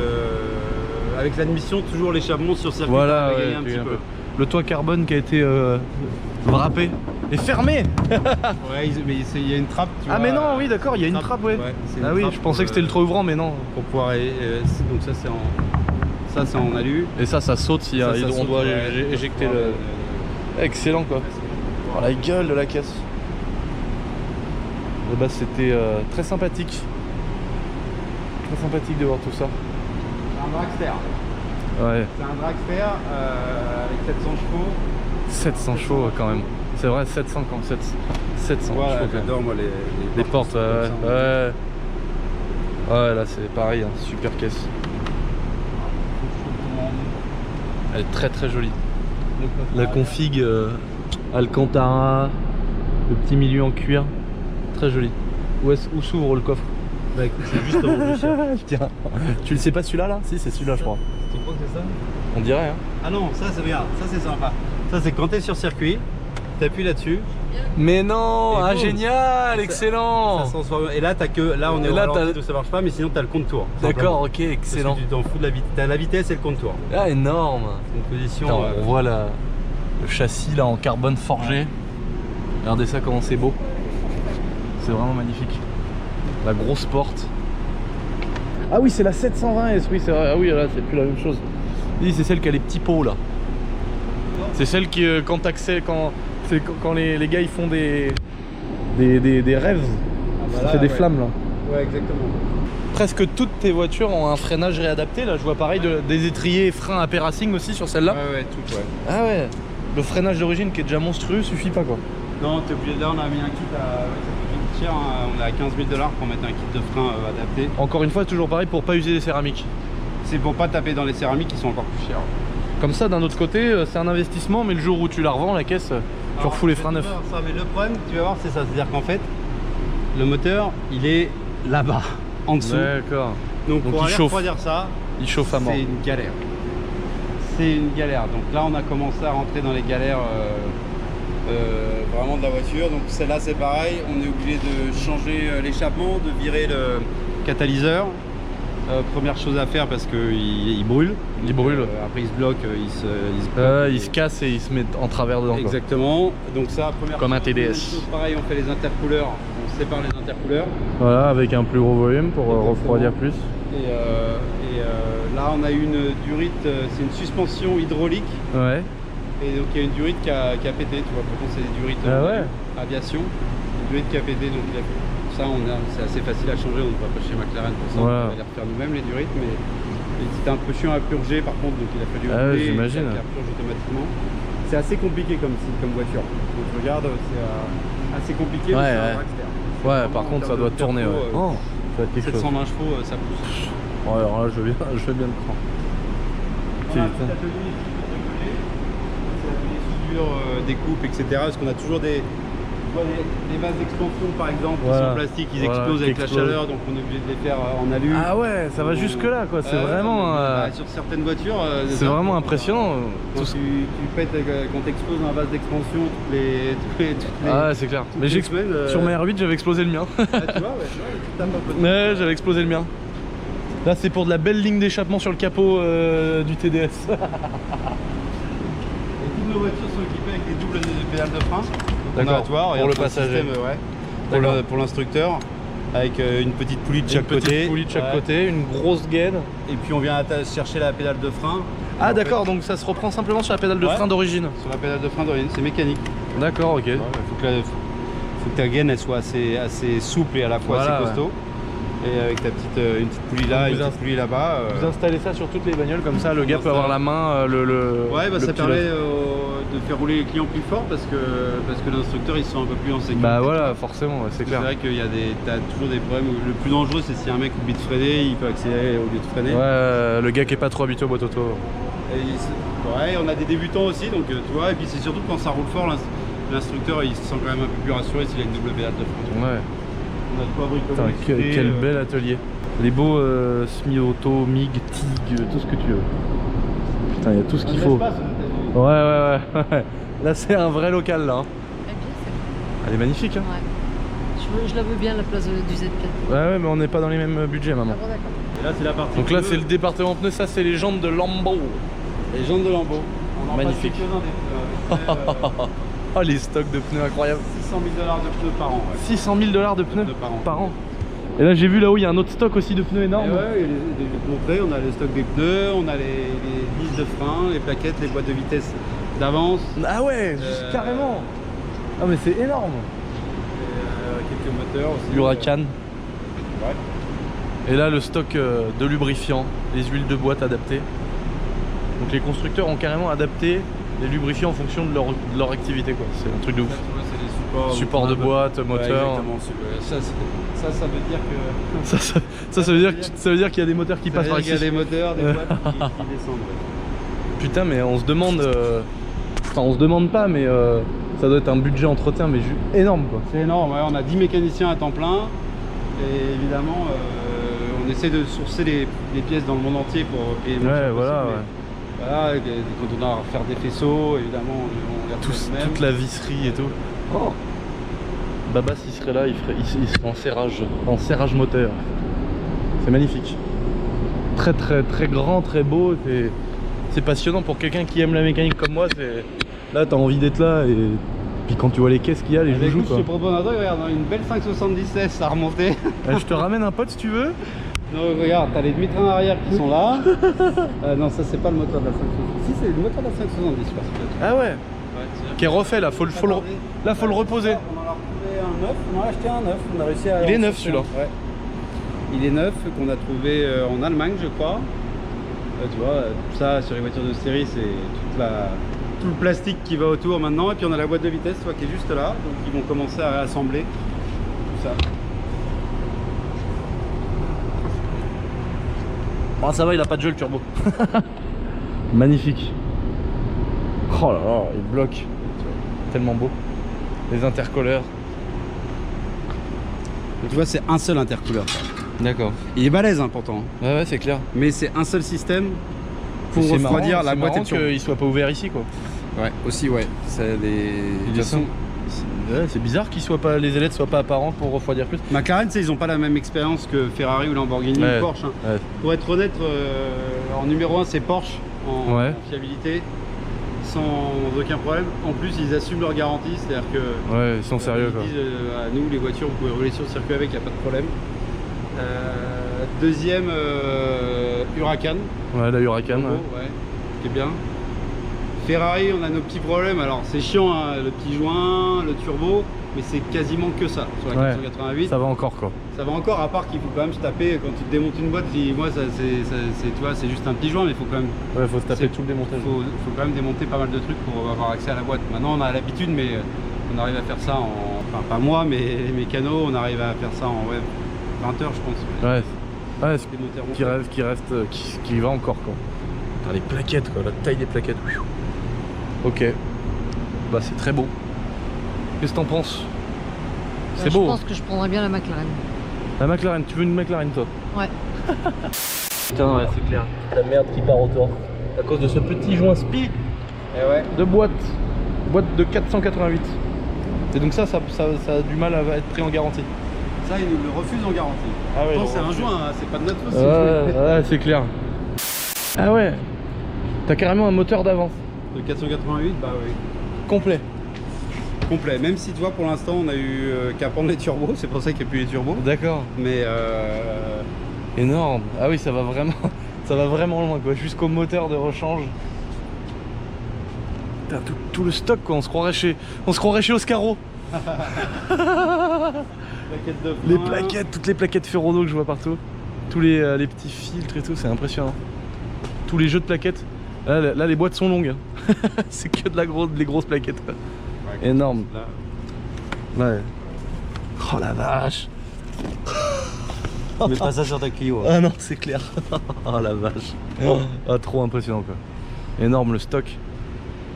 avec l'admission toujours l'échappement sur circuit. Voilà, ouais, un petit peu. Le toit carbone qui a été wrappé et fermé. Ouais, mais il y a une trappe. Tu vois, mais non, oui, d'accord, il y a une trappe, ouais. Ah oui, je pensais que c'était le toit ouvrant, mais non. Pour pouvoir. Donc ça c'est en alu. Et ça saute si on doit éjecter le. Excellent quoi. Oh, la gueule de la caisse. Bah, c'était très sympathique. Très sympathique de voir tout ça. C'est un dragster. Ouais. C'est un dragster avec 700 chevaux. 700 chevaux quand même. C'est vrai, 700 quand 700. Voilà, je crois que- j'adore moi Les portes, comme ça, ouais. Ouais. Ouais, là c'est pareil, hein, super caisse. Elle est très très jolie. La config Alcantara, le petit milieu en cuir, très joli. Où s'ouvre le coffre? Bah écoute, c'est juste avant de chercher. Tiens, tu le sais pas celui-là là? Si, c'est celui-là je crois. Tu crois que c'est ça? On dirait, hein. Ah non, ça c'est bien, ça c'est sympa. Ça c'est quand t'es sur circuit, t'appuies là-dessus. Mais non, Et ah boum. génial, excellent. Ça se transforme. Et là t'as que. Là on est Et au là, ralenti, t'as- donc ça marche pas, mais sinon t'as le compte tour. D'accord, ok, Parce excellent. que tu t'en fous de la vitesse. T'as la vitesse et le compte tour. Ah énorme. C'est une position. Attends, on voit le châssis là en carbone forgé. Regardez ça comment c'est beau. C'est vraiment magnifique. La grosse porte. Ah oui, c'est la 720S, oui c'est vrai. Ah oui, là c'est plus la même chose. Oui, c'est celle qui a les petits pots là. C'est celle qui quand t'accèdes, quand les gars ils font des rêves. bah Ça là, fait des ouais. flammes là. Ouais, exactement. Presque toutes tes voitures ont un freinage réadapté. Là je vois pareil des étriers et freins à Racing aussi sur celle-là. Ouais, tout, ouais. Ah ouais. Le freinage d'origine qui est déjà monstrueux suffit pas quoi. Non, t'es obligé. Là, on a mis un kit à. Ouais, ça coûte cher, hein. On est à 15 000 $ pour mettre un kit de frein adapté. Encore une fois, toujours pareil pour pas user les céramiques. C'est pour pas taper dans les céramiques qui sont encore plus chères. Comme ça, d'un autre côté, c'est un investissement, mais le jour où tu la revends, la caisse, tu Alors, refous les tu freins vas neufs. voir ça, mais le problème, tu vas voir, c'est ça. C'est-à-dire qu'en fait, le moteur, il est là-bas, en dessous. D'accord. Donc Donc pour il aller chauffe. refroidir ça, Il chauffe à mort. c'est une galère. C'est une galère. Donc là, on a commencé à rentrer dans les galères vraiment de la voiture. Donc celle-là, c'est pareil. On est obligé de changer l'échappement, de virer le catalyseur. Première chose à faire parce qu'il brûle. Il brûle. Après, il se bloque, bloque. Il se casse et il se met en travers dedans. Quoi. Exactement. Donc ça, première Comme un chose. TDS. Deuxième chose, pareil, on fait les intercooleurs. On sépare les intercooleurs. Voilà, avec un plus gros volume pour Exactement. refroidir plus. Là, on a eu une durite, c'est une suspension hydraulique. Ouais. Et donc, il y a une durite qui a pété. Tu vois, pourtant, c'est des durites Ah ouais. aviation. Une durite qui a pété. Donc, ça, c'est assez facile à changer. On ne va pas chez McLaren pour ça. Voilà. On va les refaire nous-mêmes, les durites. Mais c'était un peu chiant à purger, par contre. Donc, il a fallu Ah ouais, rouler, j'imagine. ça purge automatiquement. C'est assez compliqué comme voiture. Donc, je regarde, c'est assez compliqué. Ouais, mais c'est ouais. un dragster. Ouais, Vraiment, par en contre, ça termes doit de tourner. turbo, Ouais. Oh, ça va être quelque chose. 720 chevaux, ça pousse. Ouais, alors là, je veux bien le prendre. On a un petit atelier ici pour rigoler. C'est l'atelier soudure, découpe, etc. Parce qu'on a toujours des vases d'expansion par exemple qui Voilà. sont en plastique, ils Voilà, explosent qui avec explosent. la chaleur, donc on est obligé de les faire en alu. Ah ouais, ça va jusque là quoi. C'est vraiment. Sur certaines voitures. C'est vraiment impressionnant. Quand tu pètes, quand t'exploses un vase d'expansion toutes les Ah ouais, c'est clair. Mais les semaines, sur ma R8, j'avais explosé le mien. ah, tu vois, ouais, tu tapes un peu. Ouais, j'avais explosé le mien. Là, c'est pour de la belle ligne d'échappement sur le capot du TDS. Et toutes nos voitures sont équipées avec des doubles pédales de frein. D'accord, ondulatoires, et pour le un passager. système, ouais, D'accord. pour l'instructeur, avec une petite poulie de Une chaque petite côté. poulie de chaque Ouais. côté, une grosse gaine. Et puis on vient chercher la pédale de frein. Ah En d'accord, fait, donc ça se reprend simplement sur la pédale de Ouais. frein d'origine. sur la pédale de frein d'origine, c'est mécanique. D'accord, ok. Il faut que ta gaine elle soit assez souple et à la fois Voilà, assez costaud. Et avec ta petite, une petite poulie là, Donc une vous petite poulie là-bas. Vous installez ça sur toutes les bagnoles, comme ça le gars peut avoir la main, Ouais, bah, le ça pilote. permet de faire rouler les clients plus fort parce que l'instructeur ils sont un peu plus en sécurité. Bah voilà, forcément, ouais, c'est C'est clair. vrai qu'il y a t'as toujours des problèmes. Le plus dangereux c'est si un mec oublie de freiner, il peut accélérer au lieu de freiner. Ouais, le gars qui est pas trop habitué aux boîtes auto. Et ouais, on a des débutants aussi, donc tu vois, et puis c'est surtout quand ça roule fort, l'instructeur il se sent quand même un peu plus rassuré s'il a une double pédale de frein. Ouais. On a de quoi bricoler. Putain, quel bel atelier. Les beaux semi-auto, MIG, TIG, tout ce que tu veux. Putain, il y a tout ce qu'il faut. Ouais, ouais, ouais. Là, c'est un vrai local, là. hein. Elle est bien, celle-là. Elle est magnifique, hein. Ouais. Je la veux bien, la place du Z4. Ouais, ouais, mais on n'est pas dans les mêmes budgets, maman. Ah bon, d'accord. Et là c'est la partie. Donc là, pneus. c'est le département pneus, ça, c'est les jantes de Lambo. Les jantes de Lambeau. On en Magnifique. passe quelques-uns des pneus, Oh, les stocks de pneus incroyables. 600 000 $ de pneus par an. Ouais. 600 000 $ de pneus Pneus par an. Et là, j'ai vu là-haut, il y a un autre stock aussi de pneus Et énorme. ouais, montrer, on a le stock des pneus, on a les vis de frein, les plaquettes, les boîtes de vitesse d'avance, Ah ouais, carrément. Ah, mais c'est énorme. quelques moteurs aussi. Huracan. Ouais. Et là, le stock de lubrifiant, les huiles de boîte adaptées. Donc les constructeurs ont carrément adapté les lubrifier en fonction de leur activité quoi. C'est un truc de ouf. C'est des supports. Support de boîte, moteur. Ouais, exactement. Ça veut dire que. Ça veut dire qu'il y a des moteurs qui passent par ici. Il y a des moteurs, des boîtes qui descendent. Ouais. Putain, mais on se demande. Enfin, on se demande pas, mais ça doit être un budget entretien, mais énorme quoi. C'est énorme, ouais, on a 10 mécaniciens à temps plein. Et évidemment, on essaie de sourcer les pièces dans le monde entier pour payer le moins cher voilà, possible. Voilà, quand on a à faire des faisceaux, évidemment, on les retrouve même. Toute la visserie et tout. Oh. Babas, s'il serait là, il serait en serrage moteur. C'est magnifique. Très grand, très beau. C'est passionnant pour quelqu'un qui aime la mécanique comme moi. Là, t'as envie d'être là et puis quand tu vois les caisses qu'il y a, les joujoux quoi. Je te propose un truc, regarde, une belle 570 S à remonter. Je te ramène un pote si tu veux. Donc regarde, t'as les demi-trains arrière qui sont là. Non, ça c'est pas le moteur de la 570. Si, c'est le moteur de la 570, je pense. Ah ouais, qui est refait là, faut le reposer. On en a retrouvé un neuf, on en a acheté un neuf. On a réussi à. Il est neuf celui-là. Ouais. Il est neuf, qu'on a trouvé en Allemagne, je crois. Tu vois, tout ça sur les voitures de série, c'est tout le plastique qui va autour maintenant. Et puis on a la boîte de vitesse, toi, qui est juste là. Donc ils vont commencer à réassembler tout ça. Oh, ça va, il a pas de jeu le turbo. Magnifique. Oh là là, il bloque. Tellement beau. Les intercooleurs. Tu vois, c'est un seul intercooleur. D'accord. Il est balèze hein, pourtant. Ouais, c'est clair. Mais c'est un seul système pour refroidir la boîte et turbo. Qu'il soit pas ouvert ici quoi. Ouais, aussi ouais. C'est des. De toute façon, c'est bizarre les ailettes soient pas apparentes pour refroidir plus. McLaren, ils ont pas la même expérience que Ferrari ou Lamborghini ou Porsche. Hein. Ouais. Pour être honnête, en numéro 1 c'est Porsche en fiabilité, sans aucun problème. En plus ils assument leur garantie, c'est-à-dire que ouais, ils sont sérieux quoi. Ils disent à nous les voitures vous pouvez rouler sur le circuit avec, il n'y a pas de problème. Deuxième Huracan. Ouais, la Huracan. Ouais, qui est bien. Ferrari, on a nos petits problèmes. Alors c'est chiant, hein, le petit joint, le turbo, mais c'est quasiment que ça sur la 488. Ça va encore quoi. Ça va encore, à part qu'il faut quand même se taper quand tu te démontes une boîte. Moi, c'est juste un petit joint, mais il faut quand même. Ouais, faut se taper tout le démontage. Faut quand même démonter pas mal de trucs pour avoir accès à la boîte. Maintenant, on a l'habitude, mais on arrive à faire ça en. Enfin, pas moi, mais mes canaux, on arrive à faire ça en 20 heures, je pense. Ouais, qui va encore quoi. Putain, les plaquettes quoi, la taille des plaquettes. Ok, bah c'est très beau. Qu'est-ce que t'en penses? C'est beau. Je pense que je prendrais bien la McLaren. La McLaren, tu veux une McLaren toi? Ouais. Putain, ouais, c'est clair. La merde qui part autour. À cause de ce petit joint spi de boîte de 488. Et donc ça a du mal à être pris en garantie. Ça, ils nous le refusent en garantie. Ah ouais, c'est un joint, hein, c'est pas de notre faute. Ouais, c'est clair. Ah ouais, t'as carrément un moteur d'avance. De 488, bah oui. Complet. Complet, même si tu vois pour l'instant on a eu qu'à prendre les turbos, c'est pour ça qu'il n'y a plus les turbos. D'accord. Mais énorme. Ah oui, ça va vraiment loin quoi, jusqu'au moteur de rechange. Putain, tout le stock quoi, on se croirait chez Oscaro. Les plaquettes, toutes les plaquettes Ferrodo que je vois partout. Tous les petits filtres et tout, c'est impressionnant. Tous les jeux de plaquettes. Là les boîtes sont longues. C'est que des grosses plaquettes. Quoi. Ouais, énorme. Ouais. Oh la vache. Mets pas ça sur ta Clio. Ah non, c'est clair. Oh la vache. Ah, trop impressionnant quoi. Énorme le stock.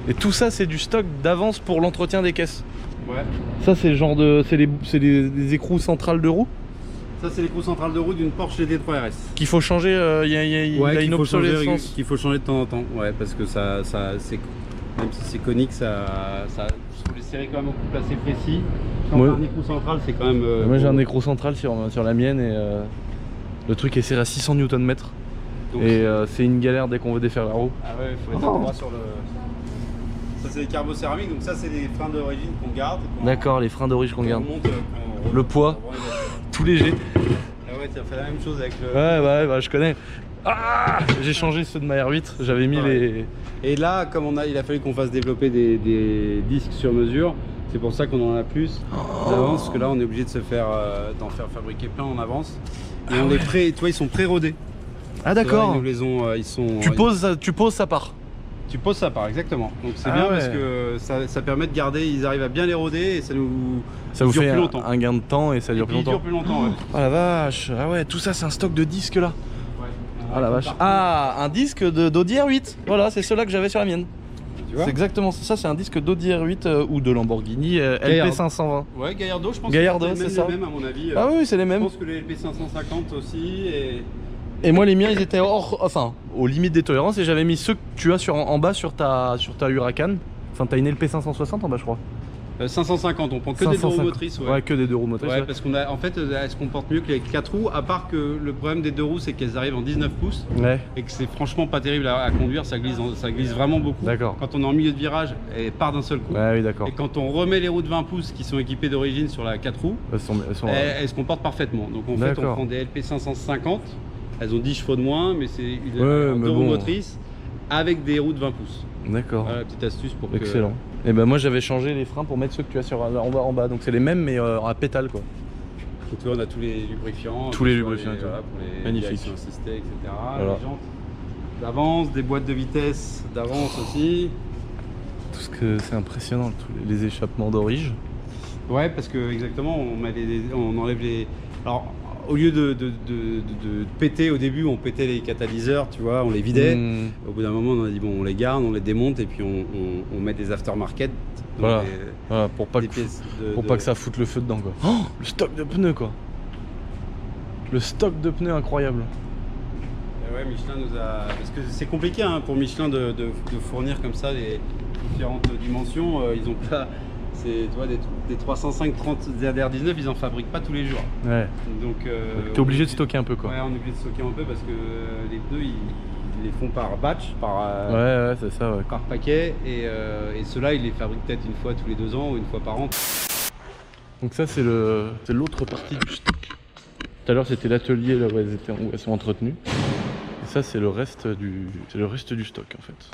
Et tout ça c'est du stock d'avance pour l'entretien des caisses. Ouais. Ça c'est genre c'est des écrous centrales de roue. Ça c'est l'écrou central de roue d'une Porsche GT3 RS. Qu'il faut changer, il y a une obsolescence. Qu'il faut changer de temps en temps, ouais, parce que ça c'est même si c'est conique, ça faut les serrer quand même au couple assez précis. Quand on a un écrou central, c'est quand même. Moi j'ai un écrou central sur la mienne et le truc est serré à 600 Nm. Et c'est une galère dès qu'on veut défaire la roue. Ah ouais, il faut être droit sur le. Ça c'est des carbocéramiques, donc ça c'est des freins d'origine qu'on garde. D'accord, les freins d'origine qu'on garde. Monte, le poids, tout léger. Ah ouais, tu as fait la même chose avec le. Ouais, bah je connais. Ah, j'ai changé ceux de ma R8, j'avais mis les. Et là, comme il a fallu qu'on fasse développer des disques sur mesure, c'est pour ça qu'on en a plus d'avance, parce que là on est obligé de d'en faire fabriquer plein en avance. Et on est prêt, toi ils sont pré-rodés. Ah d'accord. Ils nous les ont, ils sont. Tu poses, ça part. Tu poses ça part, exactement. Donc c'est Ah bien ouais. parce que ça permet de garder, ils arrivent à bien les roder et ça vous vous dure fait plus longtemps. un gain de temps et ça dure Et plus puis, il longtemps. dure plus longtemps, ouais. Oh la vache. Ah ouais, tout ça c'est un stock de disques là. Ouais. Ah la vache. Ah, un disque d'Audi R8. Voilà, c'est ceux-là que j'avais sur la mienne. Tu vois. C'est exactement ça, c'est un disque d'Audi R8 ou de Lamborghini LP520. Ouais, Gallardo, je pense. Gallardo, que c'est même ça. les mêmes, à mon avis. Ah oui, c'est les Je mêmes. pense que les LP550 aussi. Et moi les miens ils étaient aux limites des tolérances et j'avais mis ceux que tu as en bas sur ta Huracan. Enfin t'as une LP560 en bas je crois. 550, on prend que des 2 roues motrices. Ouais, que des 2 roues motrices. Ouais, parce en fait, elles se comportent mieux que les 4 roues, à part que le problème des 2 roues, c'est qu'elles arrivent en 19 pouces. Ouais. Et que c'est franchement pas terrible à conduire, ça glisse vraiment beaucoup. D'accord. Quand on est en milieu de virage, elle part d'un seul coup. Ouais, oui, d'accord. Et quand on remet les roues de 20 pouces qui sont équipées d'origine sur la 4 roues, Elles sont... elles se comportent parfaitement. Donc en fait, on prend des LP550, elles ont 10 chevaux de moins, mais c'est une 2 roues motrices avec des roues de 20 pouces. D'accord. Voilà, petite astuce pour excellent. Et ben moi j'avais changé les freins pour mettre ceux que tu as en bas. Donc c'est les mêmes mais à pétale quoi. Donc tu vois, on a tous les lubrifiants. Tous les lubrifiants, voilà, pour les magnifique. directions assistées, etc. Voilà. Les jantes d'avance, des boîtes de vitesse d'avance aussi. Tout ce que c'est impressionnant, tous les échappements d'origine. Ouais, parce que exactement, on enlève les. Alors, au lieu de péter au début, on pétait les catalyseurs, tu vois, on les vidait. Au bout d'un moment, on a dit bon, on les garde, on les démonte et puis on met des aftermarket. Voilà. Voilà, pour pas que ça foute le feu dedans quoi. Oh, le stock de pneus quoi. Le stock de pneus incroyable. Et ouais, Michelin nous a. Parce que c'est compliqué hein, pour Michelin de fournir comme ça les différentes dimensions. Ils ont pas. Tu vois, des 305 30 ZR19, ils en fabriquent pas tous les jours. Ouais. Donc t'es obligé de stocker un peu quoi. Ouais, on est obligé de stocker un peu parce que les pneus ils les font par batch, ouais, c'est ça, ouais. par paquet et ceux-là ils les fabriquent peut-être une fois tous les 2 ans ou une fois par an. Donc ça c'est l'autre partie du stock. Tout à l'heure c'était l'atelier là où elles sont entretenues. Et ça c'est le reste du stock en fait.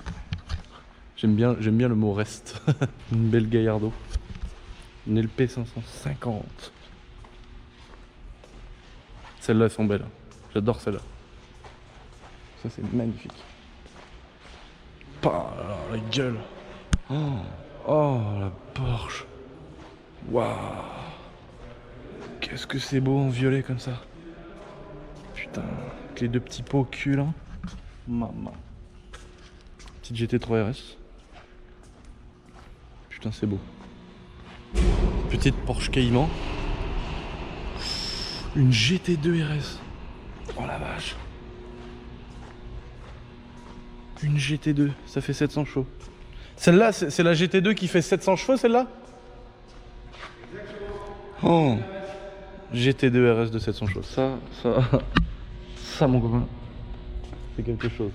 J'aime bien le mot reste. Une belle Gallardo. Une LP550. Celles-là elles sont belles. J'adore celles-là. Ça c'est magnifique. La gueule. Oh la Porsche. Waouh. Qu'est-ce que c'est beau en violet comme ça. Putain. Avec les 2 petits pots au cul là. Maman. Petite GT3 RS. Putain c'est beau. Petite Porsche Cayman. Une GT2 RS. Oh la vache. Une GT2, ça fait 700 chevaux. Celle-là, c'est la GT2 qui fait 700 chevaux celle-là? Oh. GT2 RS de 700 chevaux. Ça mon copain, c'est quelque chose.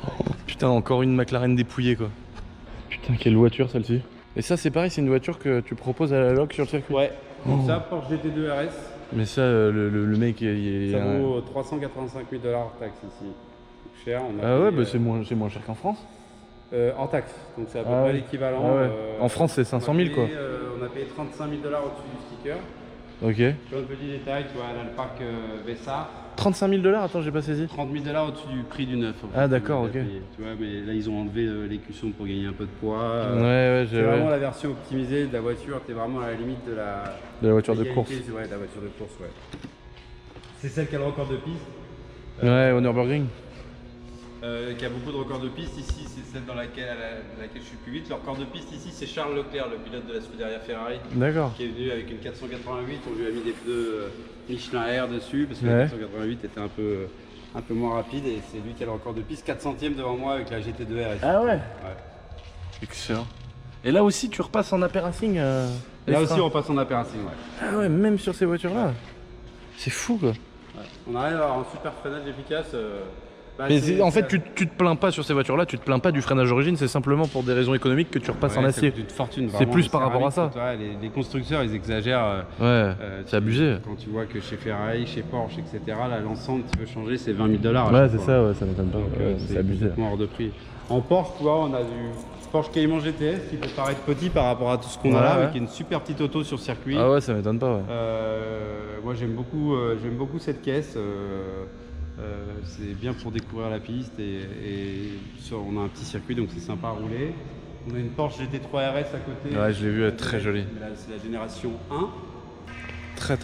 Oh, putain, encore une McLaren dépouillée quoi. Putain, quelle voiture celle-ci. Et ça c'est pareil, c'est une voiture que tu proposes à la loc sur le circuit. Ouais, donc ça, Porsche GT2 RS. Mais ça, le mec, ça vaut 385 000 $ hors taxe ici. Cher. Ah ouais, bah c'est moins cher qu'en France. Hors taxe, donc c'est à peu près l'équivalent. Ah ouais. En France, c'est 500 000 quoi. On a payé 35 000 $ au-dessus du sticker. Ok. Plein de petits détails, tu vois, elle a le parc Vessa. 35 000 $, attends, j'ai pas saisi. 30 000 $ au-dessus du prix du neuf. Ah d'accord, ok. Tu vois, mais là ils ont enlevé les cuissons pour gagner un peu de poids. C'est vraiment la version optimisée de la voiture, t'es vraiment à la limite de la voiture de course. Ouais, de la voiture de course, ouais. C'est celle qui a le record de piste. Ouais, au Nürburgring. Qui a beaucoup de records de piste. Ici, c'est celle dans laquelle je suis plus vite. Le record de piste ici, c'est Charles Leclerc, le pilote de la Scuderia Ferrari. D'accord. Qui est venu avec une 488. On lui a mis des pneus Michelin Air dessus parce que la 488 était un peu moins rapide et c'est lui qui a le record de piste. 4 centièmes devant moi avec la GT2 RS. Ah ouais. Ouais. Excellent. Et là aussi, tu repasses en upper racing. Là aussi, on passe en upper racing, ouais. Ah ouais, même sur ces voitures-là. C'est fou quoi. Ouais. On arrive à avoir un super freinage efficace. Mais en fait, tu te plains pas sur ces voitures-là, tu te plains pas du freinage d'origine, c'est simplement pour des raisons économiques que tu repasses en acier. C'est une fortune. C'est plus par rapport à ça. Les constructeurs, ils exagèrent. C'est abusé. Quand tu vois que chez Ferrari, chez Porsche, etc., là, l'ensemble, tu veux changer, c'est 20 000 $. Ouais, c'est ça, ouais, ça m'étonne pas. C'est abusé. Hors de prix. En Porsche, tu vois, on a du Porsche Cayman GTS qui peut paraître petit par rapport à tout ce qu'on a là, mais qui est une super petite auto sur circuit. Ah ouais, ça m'étonne pas. Ouais. Moi, j'aime beaucoup cette caisse. C'est bien pour découvrir la piste on a un petit circuit donc c'est sympa à rouler. On a une Porsche GT3 RS à côté. Ouais, je l'ai vu, elle est très jolie. C'est la génération 1. Très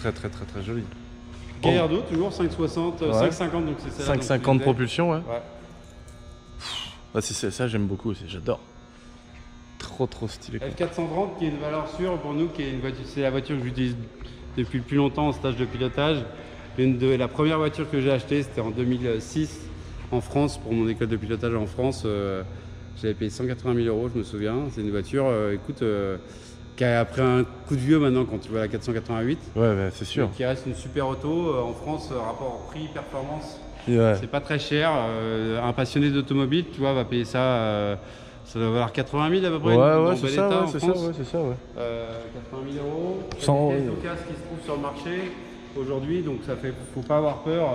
jolie. Gallardo, toujours 560, Ouais. 550 donc c'est celle-là. 550 propulsion, ouais. Ouais. Ah, ça j'aime beaucoup aussi, j'adore. Trop stylé quoi. F430 qui est une valeur sûre pour nous, qui est une voiture, c'est la voiture que j'utilise depuis le plus longtemps en stage de pilotage. La première voiture que j'ai achetée, c'était en 2006 en France, pour mon école de pilotage en France. J'avais payé 180 000 €, je me souviens. C'est une voiture, qui a pris un coup de vieux maintenant quand tu vois la 488. Ouais, c'est sûr. Qui reste une super auto. En France, rapport prix-performance, Ouais. c'est pas très cher. Un passionné d'automobile, tu vois, va payer ça. Ça doit valoir 80 000 à peu près. Ouais, c'est ça, ouais, c'est ça, ouais, c'est ça, ouais. 80 000 €. Sans- Il y a des pièces qui se trouvent sur le marché aujourd'hui, donc faut pas avoir peur.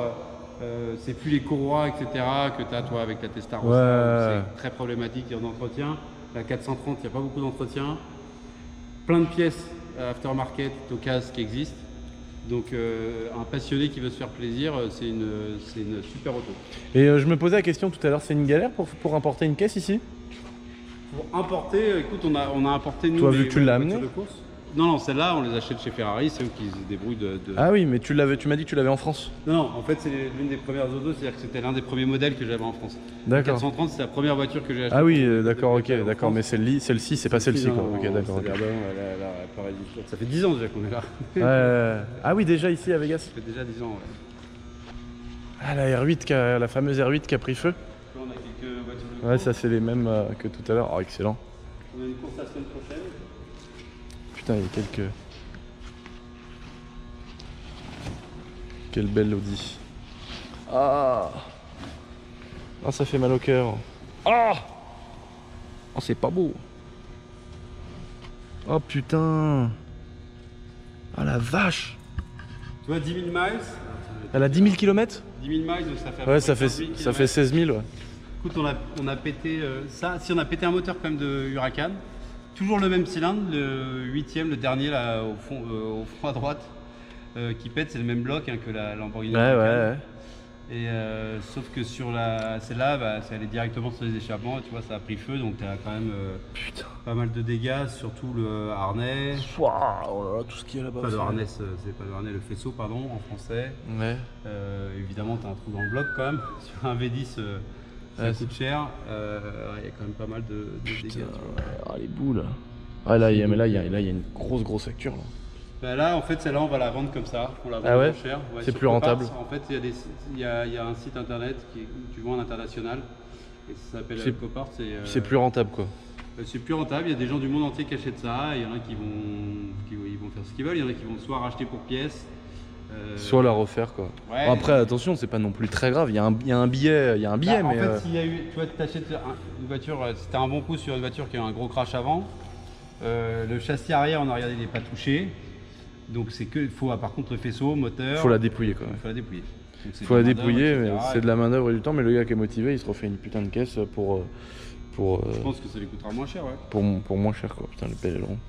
C'est plus les courroies, etc. que tu as toi avec la Testarossa. Ouais. C'est très problématique en entretien. La 430, il n'y a pas beaucoup d'entretien. Plein de pièces aftermarket, d'occasion qui existent. Donc un passionné qui veut se faire plaisir, c'est une super auto. Et je me posais la question tout à l'heure, c'est une galère pour importer une caisse ici? Pour importer, écoute, on a importé nous. Toi, vu des que tu l'as voitures amené de course. Non, celle-là, on les achète chez Ferrari, c'est eux qui se débrouillent de. Ah oui, mais tu m'as dit que tu l'avais en France. Non, en fait, c'est l'une des premières autos, c'est-à-dire que c'était l'un des premiers modèles que j'avais en France. D'accord. 430, c'est la première voiture que j'ai achetée. Ah oui, d'accord, depuis ok, en d'accord, France. mais celle-ci, c'est pas celle-ci quoi. Non, Ok, d'accord. ok. c'est-à-dire, elle a pas résisté. Ça fait 10 ans déjà qu'on est là. Ah oui, déjà ici à Vegas. Ça fait déjà 10 ans, ouais. Ah, la R8, la fameuse R8 qui a pris feu. Là, on a quelques voitures de Ouais, course. ça c'est les mêmes que tout à l'heure. Oh, excellent. On a une course la semaine prochaine. Putain, il y a quelques. Quelle belle Audi. Ah, ça fait mal au cœur. Ah, oh, c'est pas beau. Oh putain. Ah la vache. Tu vois, 10 000 miles. Elle a 10 000 km. 10 000 miles, donc ça fait à peu Ouais, près ça 15 000 fait 16 000. Ouais. Écoute, on a pété ça. Si on a pété un moteur quand même de Huracan, toujours le même cylindre, le 8e, le dernier là au fond à droite, qui pète, c'est le même bloc que la Lamborghini. Ouais, Huracan. ouais. Et sauf que sur celle-là, c'est allé directement sur les échappements. Et tu vois, ça a pris feu, donc tu as quand même Putain. pas mal de dégâts, surtout le harnais. Waouh, oh là là, tout ce qu'il y a là-bas. Pas le harnais, c'est pas le harnais, le faisceau, pardon, en français. Ouais. Évidemment, tu as un trou dans le bloc quand même. Sur un V10, ça Ouais, coûte cher. Il y a quand même pas mal de dégâts. Putain, tu vois. ah, les boules. Ah là, il y a une grosse facture là. Bah là, en fait, celle-là, on va la vendre comme ça. On la vend Ah ouais, moins cher. Ouais, c'est sur plus rentable. Copart, en fait, il y a un site internet où tu vends à l'international. Et ça s'appelle C'est- Copart. C'est plus rentable quoi. C'est plus rentable. Il y a des gens du monde entier qui achètent ça. Il y en a qui vont faire ce qu'ils veulent. Il y en a qui vont soit racheter pour pièces. Soit la refaire quoi. Ouais. Bon, après attention, c'est pas non plus très grave. Il y a un billet, Bah, mais. en fait, s'il y a eu, tu vois, t'achètes une voiture, si t'as un bon coup sur une voiture qui a un gros crash avant, le châssis arrière, on a regardé, il n'est pas touché. Donc c'est que, il faut par contre le faisceau, moteur. Faut la dépouiller quoi. Il faut la dépouiller. Donc, c'est Faut de la main-d'œuvre, dépouiller, mais etc. c'est de la main d'œuvre et du temps. Mais le gars qui est motivé, il se refait une putain de caisse pour Je pense que ça lui coûtera moins cher, ouais. pour moins cher quoi. Putain, le bel aileron.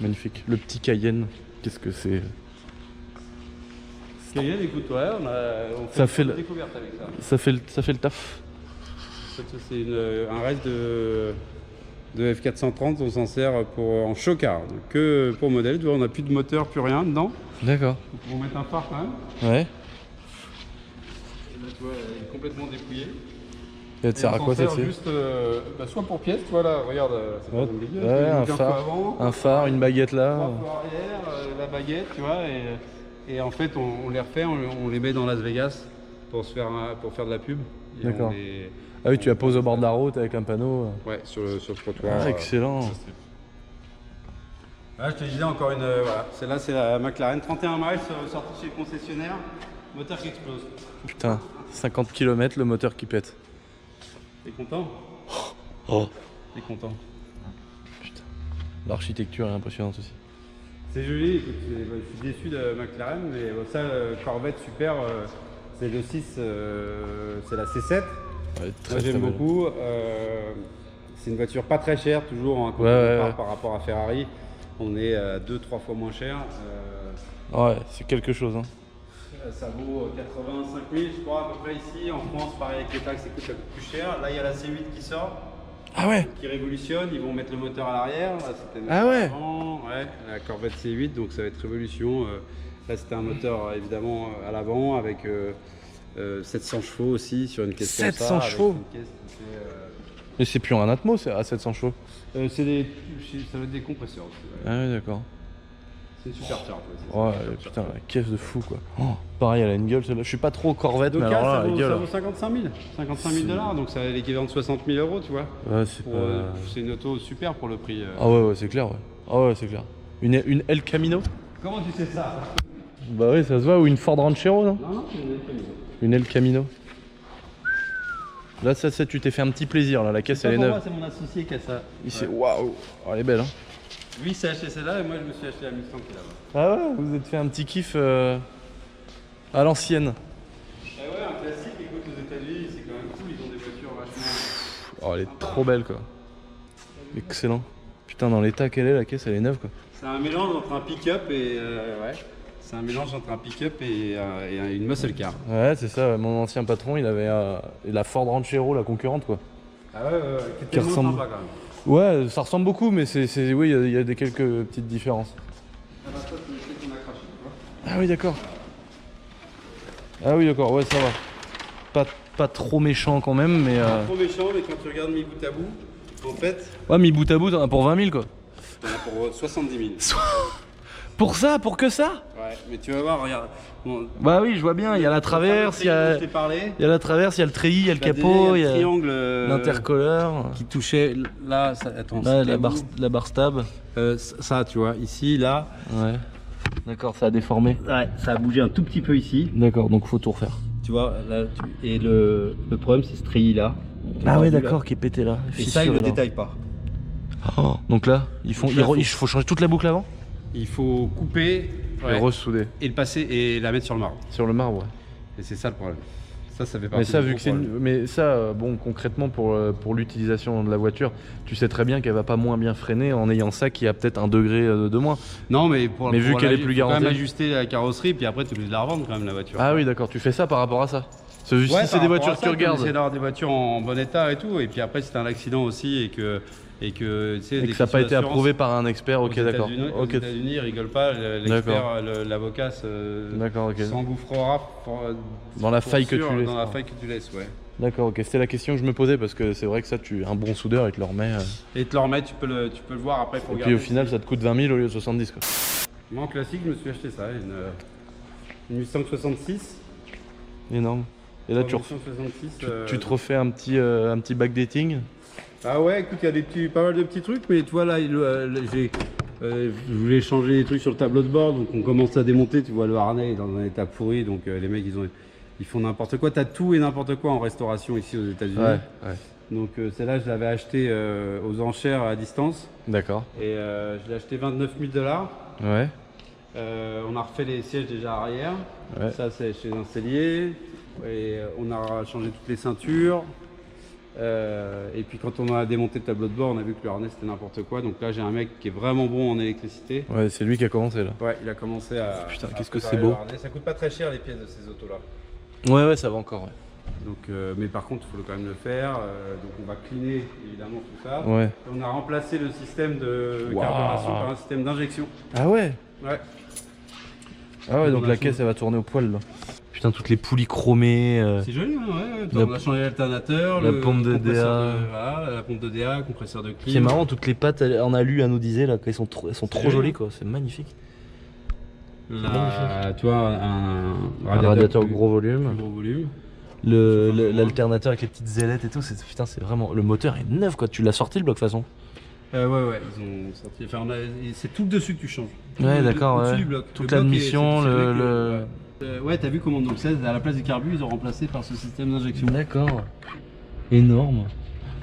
Magnifique. Le petit Cayenne, qu'est-ce que c'est? Cayenne, écoute, ouais, on Ça fait fait une le- découverte avec ça. Ça fait le taf. En fait, c'est un reste de F430, on s'en sert en chocard, donc que pour modèle. Tu vois, on n'a plus de moteur, plus rien dedans. D'accord. On va mettre un phare quand même. Ouais. Et là, tu vois, elle est complètement dépouillée. Et elle te sert à on quoi s'en sert celle-ci? juste, soit pour pièces, tu vois là, regarde, c'est pas Ouais, un milieu, ouais, c'est un bien phare. fait avant, Un phare, une baguette là. trois fois arrière, la baguette, tu vois, et en fait on les refait, on les met dans Las Vegas pour faire de la pub. Et D'accord. on les- Ah oui, tu la poses au bord de la route avec un panneau. Ouais, sur le trottoir. Ah, excellent. Là, je te disais encore une. Voilà, celle-là, c'est la McLaren 31 miles sortie chez le concessionnaire, moteur qui explose. Putain, 50 km, le moteur qui pète. T'es content? Oh. T'es content. Putain. L'architecture est impressionnante aussi. C'est joli, écoute, je suis déçu de McLaren, mais ça, Corvette super, c'est le 6, c'est la C7. Ouais, Moi j'aime belle. beaucoup. C'est une voiture pas très chère, toujours quand Ouais, on ouais, compare ouais. par rapport à Ferrari. On est à 2-3 fois moins cher. Ouais, c'est quelque chose. Hein. Ça vaut 85 000 je crois à peu près ici. En France, pareil avec les taxes, ça coûte plus cher. Là, il y a la C8 qui sort. Ah ouais. Qui révolutionne, ils vont mettre le moteur à l'arrière. Là, c'était Ah ouais. avant. Ouais, la Corvette C8, donc ça va être révolution. Là, c'était un moteur évidemment à l'avant avec 700 chevaux aussi sur une caisse 700 comme ça, chevaux. avec une caisse qui fait, Mais c'est plus un Atmos c'est à 700 chevaux. ça va être des compresseurs aussi. Ouais. Ah ouais, d'accord. C'est une supercharge. Ouais, putain, la caisse de fou quoi. Oh, pareil, elle a une gueule celle-là. Je suis pas trop Corvette, Donc mais là, alors là, ça, la vaut, gueule. ça vaut 55 000. 55 000 $, donc ça a l'équivalent de 60 000 €, tu vois. Ouais, c'est Pour, pas... c'est une auto super pour le prix. Ah ouais, c'est clair, ouais. Ah ouais, c'est clair. Une El Camino? Comment tu sais ça? Bah oui, ça se voit, ou une Ford Ranchero, non? Non, c'est une El Camino. Une El Camino. Là, ça, tu t'es fait un petit plaisir, là, la caisse elle est neuve. Moi, c'est mon associé qui a ça. Ici, waouh, oh, elle est belle, hein. Lui, il s'est acheté celle-là et moi, je me suis acheté la Mustang qui est là-bas. Ah ouais, vous vous êtes fait un petit kiff à l'ancienne. Ah ouais, un classique, écoute, aux États-Unis, c'est quand même cool, ils ont des voitures vachement. Oh, elle est trop belle, quoi. Excellent. Putain, dans l'état qu'elle est, la caisse, elle est neuve, quoi. C'est un mélange entre un pick-up et. Ouais. C'est un mélange entre un pick-up et une muscle car. Ouais, c'est ça, ouais. Mon ancien patron, il avait la Ford Ranchero, la concurrente, quoi. Ah ouais, qui était ressemble- sympa quand même. Ouais, ça ressemble beaucoup, mais oui, il y a quelques petites différences. Ah bah, toi, tu sais qu'on a craché, tu vois. Ah oui, d'accord. Ah oui, d'accord, ouais, ça va. Pas trop méchant quand même, mais. Pas trop méchant, mais quand tu regardes mis bout à bout, en fait, Ouais, mis bout à bout, t'en as pour 20 000, quoi. t'en as pour 70 000. Pour ça, pour que ça? Ouais, mais tu vas voir, regarde. Bon, Bah oui, je vois bien, il y a la traverse, il y a. Je t'ai parlé. Il y a la traverse, il y a le treillis, il y a le Bah, déjà, capot, il il y y a a le triangle l'intercolleur, qui touchait là. Attends, là, c'était où la barre stab. Ça, tu vois, ici, là. Ouais. D'accord, ça a déformé. Ouais, ça a bougé un tout petit peu ici. D'accord, donc faut tout refaire. Tu vois, là, et le problème, c'est ce treillis là. Ah ouais, d'accord, qui est pété là. Et ça, il ne le détaille pas. Oh, donc là, Donc là, il faut changer toute la boucle avant Il faut couper et ressouder et le passer et la mettre sur le marbre. sur le marbre. Ouais. Et c'est ça le problème. Ça fait partie Mais ça, du vu gros que c'est problème. mais ça, bon, concrètement pour l'utilisation de la voiture, tu sais très bien qu'elle va pas moins bien freiner en ayant ça qui a peut-être 1 degré de moins. Non, mais Mais vu qu'elle est plus faut quand même garantie. ajuster la carrosserie, puis après tu es obligé de la revendre quand même la voiture. Ah oui, d'accord, tu fais ça par rapport à ça. Si Ouais, c'est par des rapport voitures à que ça, tu regardes C'est d'avoir des voitures en bon état et tout, et puis après si t'as un accident aussi et que tu sais, et des que ça n'a pas été questions d'assurance, approuvé par un expert, ok, aux d'accord. États-Unis, aux Ok, États-Unis, ils rigolent pas, l'expert, l'avocat d'accord, ok. s'engouffrera Dans la faille que sûr, tu laisses. dans la quoi. faille que tu laisses, ouais. D'accord, ok, c'était la question que je me posais parce que c'est vrai que ça, un bon soudeur, il te le remet. Et te le remettre, tu peux le voir après pour Et puis regarder. au final, ça te coûte 20 000 au lieu de 70, quoi. Moi en classique, je me suis acheté ça, une Mustang 66. Énorme. Et là, tu te refais un petit backdating. Ah ouais, écoute, il y a pas mal de petits trucs, mais tu vois là, je voulais changer des trucs sur le tableau de bord, donc on commence à démonter, tu vois le harnais est dans un état pourri, donc les mecs ils font n'importe quoi, t'as tout et n'importe quoi en restauration ici aux États-Unis. Ouais. Donc celle-là je l'avais acheté aux enchères à distance, D'accord. et je l'ai acheté 29 000 $. Ouais. On a refait les sièges déjà arrière, Ouais. ça c'est chez un sellier, et on a changé toutes les ceintures. Et puis quand on a démonté le tableau de bord, on a vu que le harnais c'était n'importe quoi. Donc là j'ai un mec qui est vraiment bon en électricité. Ouais, c'est lui qui a commencé là. Ouais, il a commencé à. Putain, à qu'est-ce que préparer c'est beau. le harnais. Ça coûte pas très cher les pièces de ces autos là. Ouais, ça va encore. Ouais. Donc, mais par contre il faut quand même le faire. Donc on va cleaner évidemment tout ça. Ouais. Et on a remplacé le système de Waouh. carburation par un système d'injection. Ah ouais. Ouais. Ah ouais, donc la caisse elle va tourner au poil là. Putain, toutes les poulies chromées. C'est joli, hein, ouais. La- On a changé l'alternateur, la le pompe de compresseur DA. voilà, la pompe de DA, compresseur de clim. C'est marrant, toutes les pattes en alu anodisées là, elles sont trop joli, jolies hein. quoi, c'est magnifique. Là, tu vois, un Un radiateur plus- gros volume. plus gros volume. L'alternateur avec les petites ailettes et tout, putain, c'est vraiment. Le moteur est neuf quoi, tu l'as sorti le bloc de toute façon. Ouais, ils ont sorti. Enfin, c'est tout le dessus que tu changes. Ouais, Tout d'accord, au-dessus ouais. du bloc. Toute Le bloc l'admission, c'est vrai le- que, ouais, t'as vu comment donc ça, à la place du carbu, ils ont remplacé par ce système d'injection. D'accord. Énorme.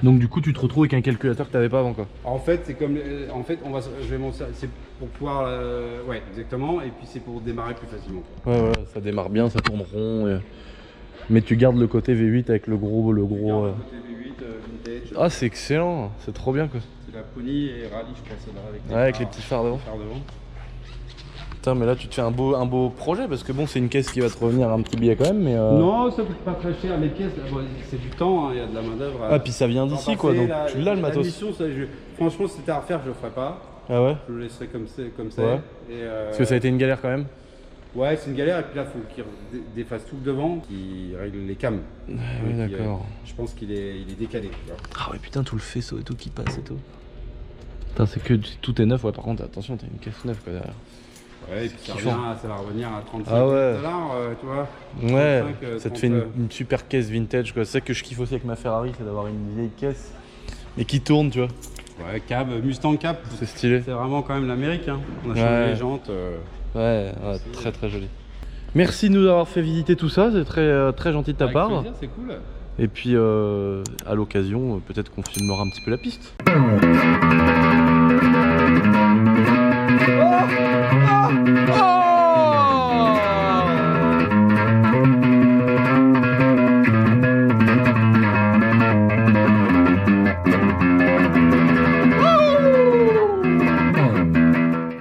Donc du coup, tu te retrouves avec un calculateur que t'avais pas avant quoi. En fait, c'est comme, en fait, je vais c'est pour pouvoir, ouais, exactement, et puis c'est pour démarrer plus facilement. Ouais, ça démarre bien, ça tourne rond. Mais tu gardes le côté V8 avec le gros. Regarde, côté V8, vintage. Ah, c'est excellent, c'est trop bien quoi. C'est la Pony et Rally, je crois, celle-là avec Ouais, avec les petits phares devant. phares devant. Putain, mais là tu te fais un beau projet parce que bon, c'est une caisse qui va te revenir un petit billet quand même, mais. Non, ça coûte pas très cher. Les pièces, bon, c'est du temps, hein, il y a de la main-d'œuvre. Ah, puis ça vient d'ici quoi, donc tu l'as le matos. La mission, franchement, si c'était à refaire, je le ferais pas. Ah ouais? Je le laisserais comme ça. Ouais. Parce que ça a été une galère quand même? Ouais, c'est une galère, et puis là, il faut qu'il défasse tout le devant, qu'il règle les cams. Ouais, oui, d'accord. Je pense qu'il est décalé. Tu vois. Ah ouais, putain, tout le faisceau et tout qui passe et tout. Putain, c'est que tout est neuf, ouais, par contre, attention, t'as une caisse neuve quoi derrière. Ouais, et puis ça va revenir à 35 ah ouais. $, tu vois. Ouais, 35, ça te fait une super caisse vintage quoi. C'est ça que je kiffe aussi avec ma Ferrari, c'est d'avoir une vieille caisse, mais qui tourne, tu vois. Ouais, cab, Mustang Cap. C'est stylé. C'est vraiment quand même l'Amérique, hein. On a changé les jantes. Ouais, très très joli. Merci de nous avoir fait visiter tout ça, c'est très gentil de ta part. Plaisir, c'est cool. Et puis à l'occasion, peut-être qu'on filmera un petit peu la piste.